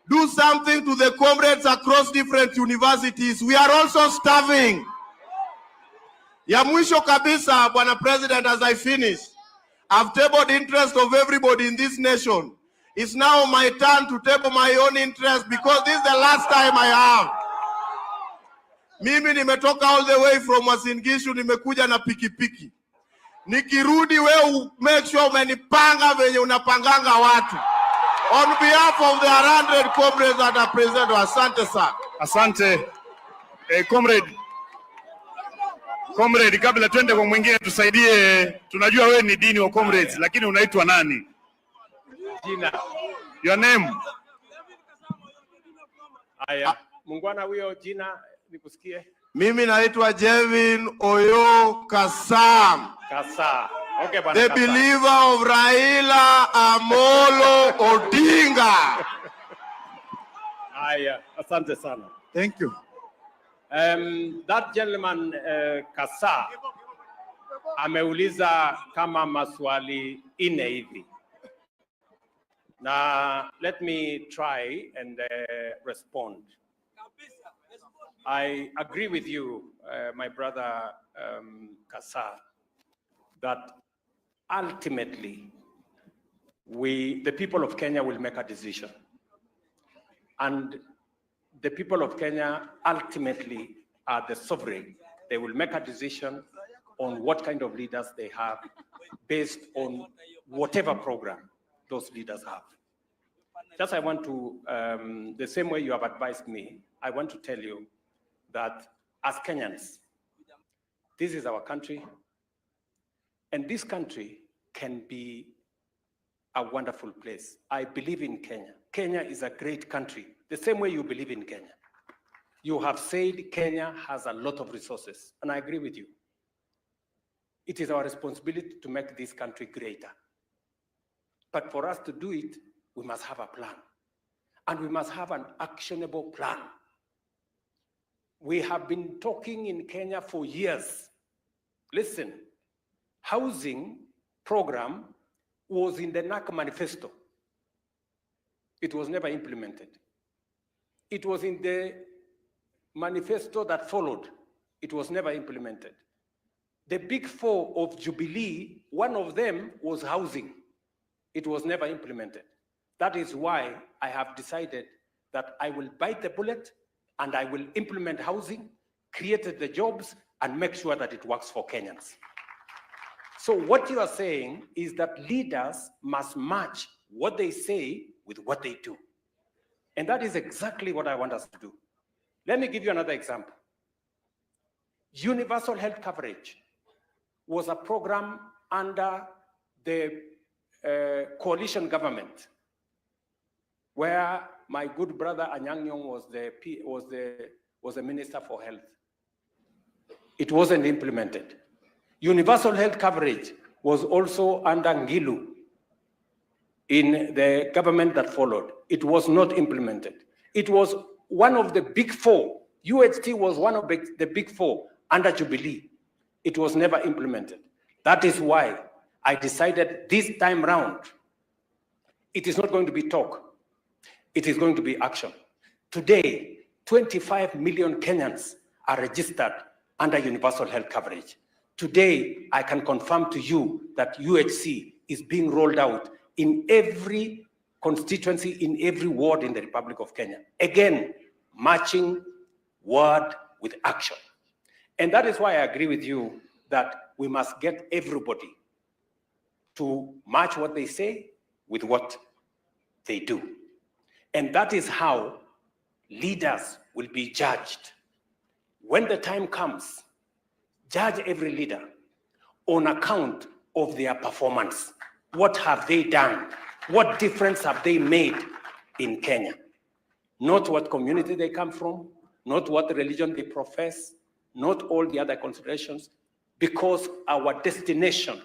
[SPEAKER 13] Do something to the comrades across different universities. We are also starving. Ya mwisho kabisa, Bwana President, as I finish, I've tabled interest of everybody in this nation. It's now my turn to table my own interest because this is the last time I have. Mimi nimetoka all the way from Uasin Gishu, nimekuja na pikipiki. Nikirudi wewe make sure umenipanga venye unapanganga watu. On behalf of the 100 comrades that are present, asante sana.
[SPEAKER 1] Asante. Comrade, kabla twende kwa mwingine tusaidie, tunajua wewe ni dini wa comrades, lakini unaitwa nani?
[SPEAKER 5] Jina.
[SPEAKER 1] Your name?
[SPEAKER 5] Aya, mungwana huyo jina nikusikie.
[SPEAKER 13] Mimi naitwa Jevin Oyo Kasam.
[SPEAKER 5] Kasa. Okay, bwana.
[SPEAKER 13] The believer of Raila Amolo Odinga.
[SPEAKER 5] Aya, asante sana.
[SPEAKER 1] Thank you.
[SPEAKER 5] That gentleman Kasa ameuliza kama maswali ine hivi. Now, let me try and respond. I agree with you, my brother Kasa, that ultimately the people of Kenya will make a decision. And the people of Kenya ultimately are the sovereign. They will make a decision on what kind of leaders they have based on whatever program those leaders have. Just I want to, the same way you have advised me, I want to tell you that as Kenyans, this is our country, and this country can be a wonderful place. I believe in Kenya. Kenya is a great country, the same way you believe in Kenya. You have said Kenya has a lot of resources, and I agree with you. It is our responsibility to make this country greater. But for us to do it, we must have a plan. And we must have an actionable plan. We have been talking in Kenya for years. Listen, housing program was in the NAC manifesto. It was never implemented. It was in the manifesto that followed. It was never implemented. The big four of Jubilee, one of them was housing. It was never implemented. That is why I have decided that I will bite the bullet and I will implement housing, create the jobs, and make sure that it works for Kenyans. So what you are saying is that leaders must match what they say with what they do. And that is exactly what I want us to do. Let me give you another example. Universal health coverage was a program under the coalition government, where my good brother Anyang' Nyong'o was the Minister for Health. It wasn't implemented. Universal health coverage was also under Ngilu in the government that followed. It was not implemented. It was one of the big four. UHT was one of the big four under Jubilee. It was never implemented. That is why I decided this time round, it is not going to be talk. It is going to be action. Today, 25 million Kenyans are registered under universal health coverage. Today, I can confirm to you that UHC is being rolled out in every constituency, in every ward in the Republic of Kenya. Again, matching word with action. And that is why I agree with you that we must get everybody to match what they say with what they do. And that is how leaders will be judged. When the time comes, judge every leader on account of their performance. What have they done? What difference have they made in Kenya? Not what community they come from, not what religion they profess, not all the other considerations, because our destination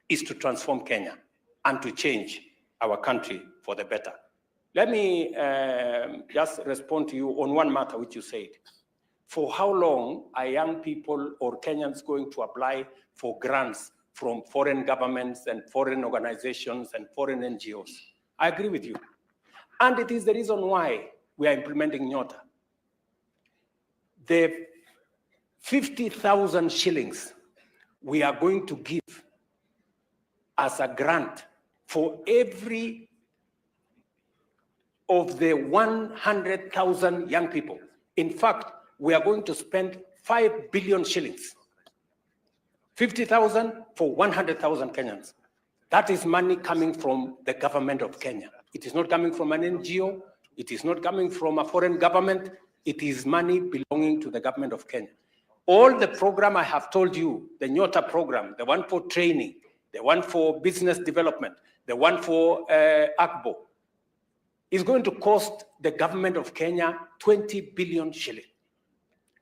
[SPEAKER 5] is to transform Kenya and to change our country for the better. Let me just respond to you on one matter which you said. For how long are young people or Kenyans going to apply for grants from foreign governments and foreign organizations and foreign NGOs? I agree with you. And it is the reason why we are implementing Nyota. The 50,000 shillings we are going to give as a grant for every of the 100,000 young people. In fact, we are going to spend 5 billion shillings. 50,000 for 100,000 Kenyans. That is money coming from the government of Kenya. It is not coming from an NGO. It is not coming from a foreign government. It is money belonging to the government of Kenya. All the program I have told you, the Nyota program, the one for training, the one for business development, the one for ACBO, is going to cost the government of Kenya 20 billion shillings.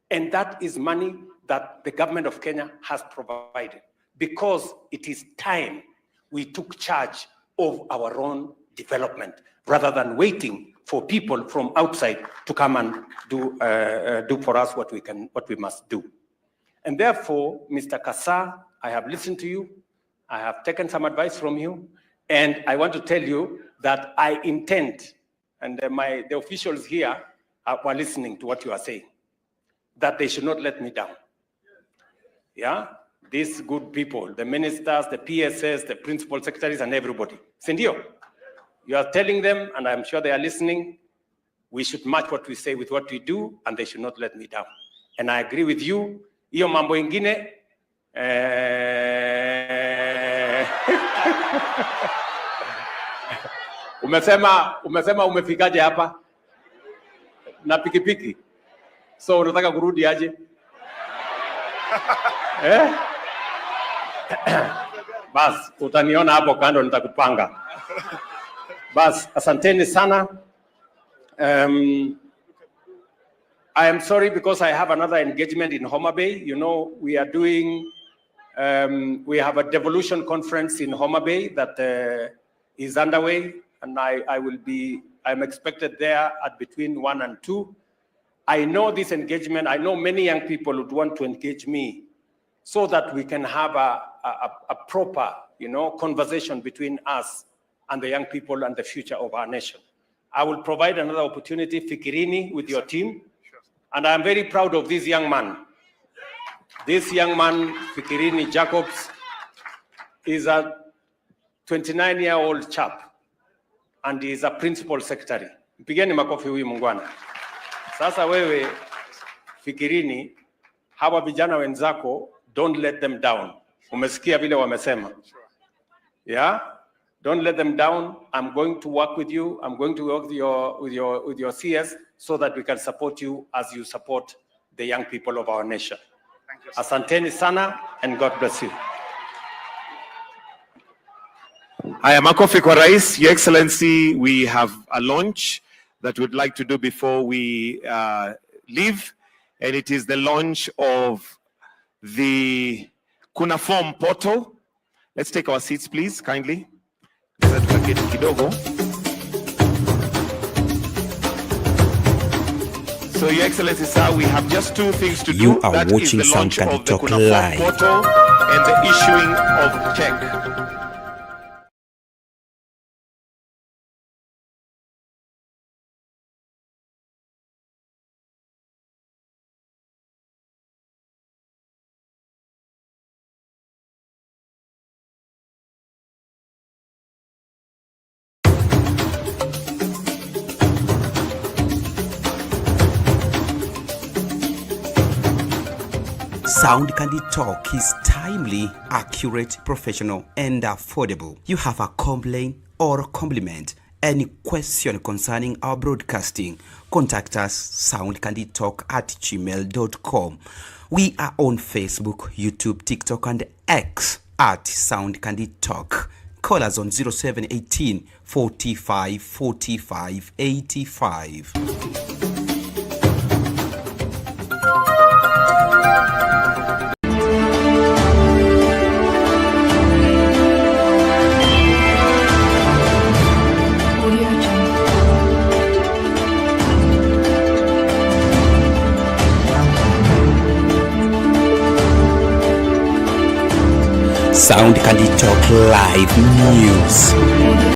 [SPEAKER 5] And that is money that the government of Kenya has provided because it is time we took charge of our own development rather than waiting for people from outside to come and do for us what we must do. And therefore, Mr. Kasa, I have listened to you. I have taken some advice from you. And I want to tell you that I intend, and the officials here were listening to what you are saying, that they should not let me down. Yeah? These good people, the ministers, the PSS, the principal secretaries, and everybody. Sindio, you are telling them, and I'm sure they are listening, we should match what we say with what we do, and they should not let me down. And I agree with you. Iyo mambo ingine, umesema umefikaje hapa na pikipiki, so unataka kurudi aje? Bas, utaniona hapo kando nitakupanga. Bas, asanteni sana. I am sorry because I have another engagement in Homa Bay. You know, we are doing, we have a devolution conference in Homa Bay that is underway, and I'm expected there at between 1 and 2. I know this engagement, I know many young people would want to engage me so that we can have a proper, conversation between us and the young people and the future of our nation. I will provide another opportunity, Fikirini, with your team. And I'm very proud of this young man. This young man, Fikirini Jacobs, is a 29-year-old chap, and he is a principal secretary. Mpigeni makofi huyu mungwana. Sasa wewe, Fikirini, hawa vijana wenzako, don't let them down. Umesikia vile wamesema. Yeah? Don't let them down. I'm going to work with you. I'm going to work with your CS so that we can support you as you support the young people of our nation.
[SPEAKER 1] Thank you.
[SPEAKER 5] Asanteni sana, and God bless you.
[SPEAKER 14] Haya, makofi kwa Rais. Your Excellency, we have a launch that we'd like to do before we leave, and it is the launch of the Kuna Form portal. Let's take our seats, please, kindly. So, Your Excellency, sir, we have just two things to do.
[SPEAKER 6] You are
[SPEAKER 14] that
[SPEAKER 6] watching
[SPEAKER 14] is the launch
[SPEAKER 6] Sound
[SPEAKER 14] of the
[SPEAKER 6] Talk
[SPEAKER 14] Kuna Form
[SPEAKER 6] live.
[SPEAKER 14] portal and the issuing of check.
[SPEAKER 6] Sound Candy Talk is timely, accurate, professional, and affordable. You have a complaint or compliment, any question concerning our broadcasting, contact us soundcandytalk@gmail.com. We are on Facebook, YouTube, TikTok, and X at Sound Candy Talk. Call us on 0718 45 45 85. Sound Candy Talk Live News.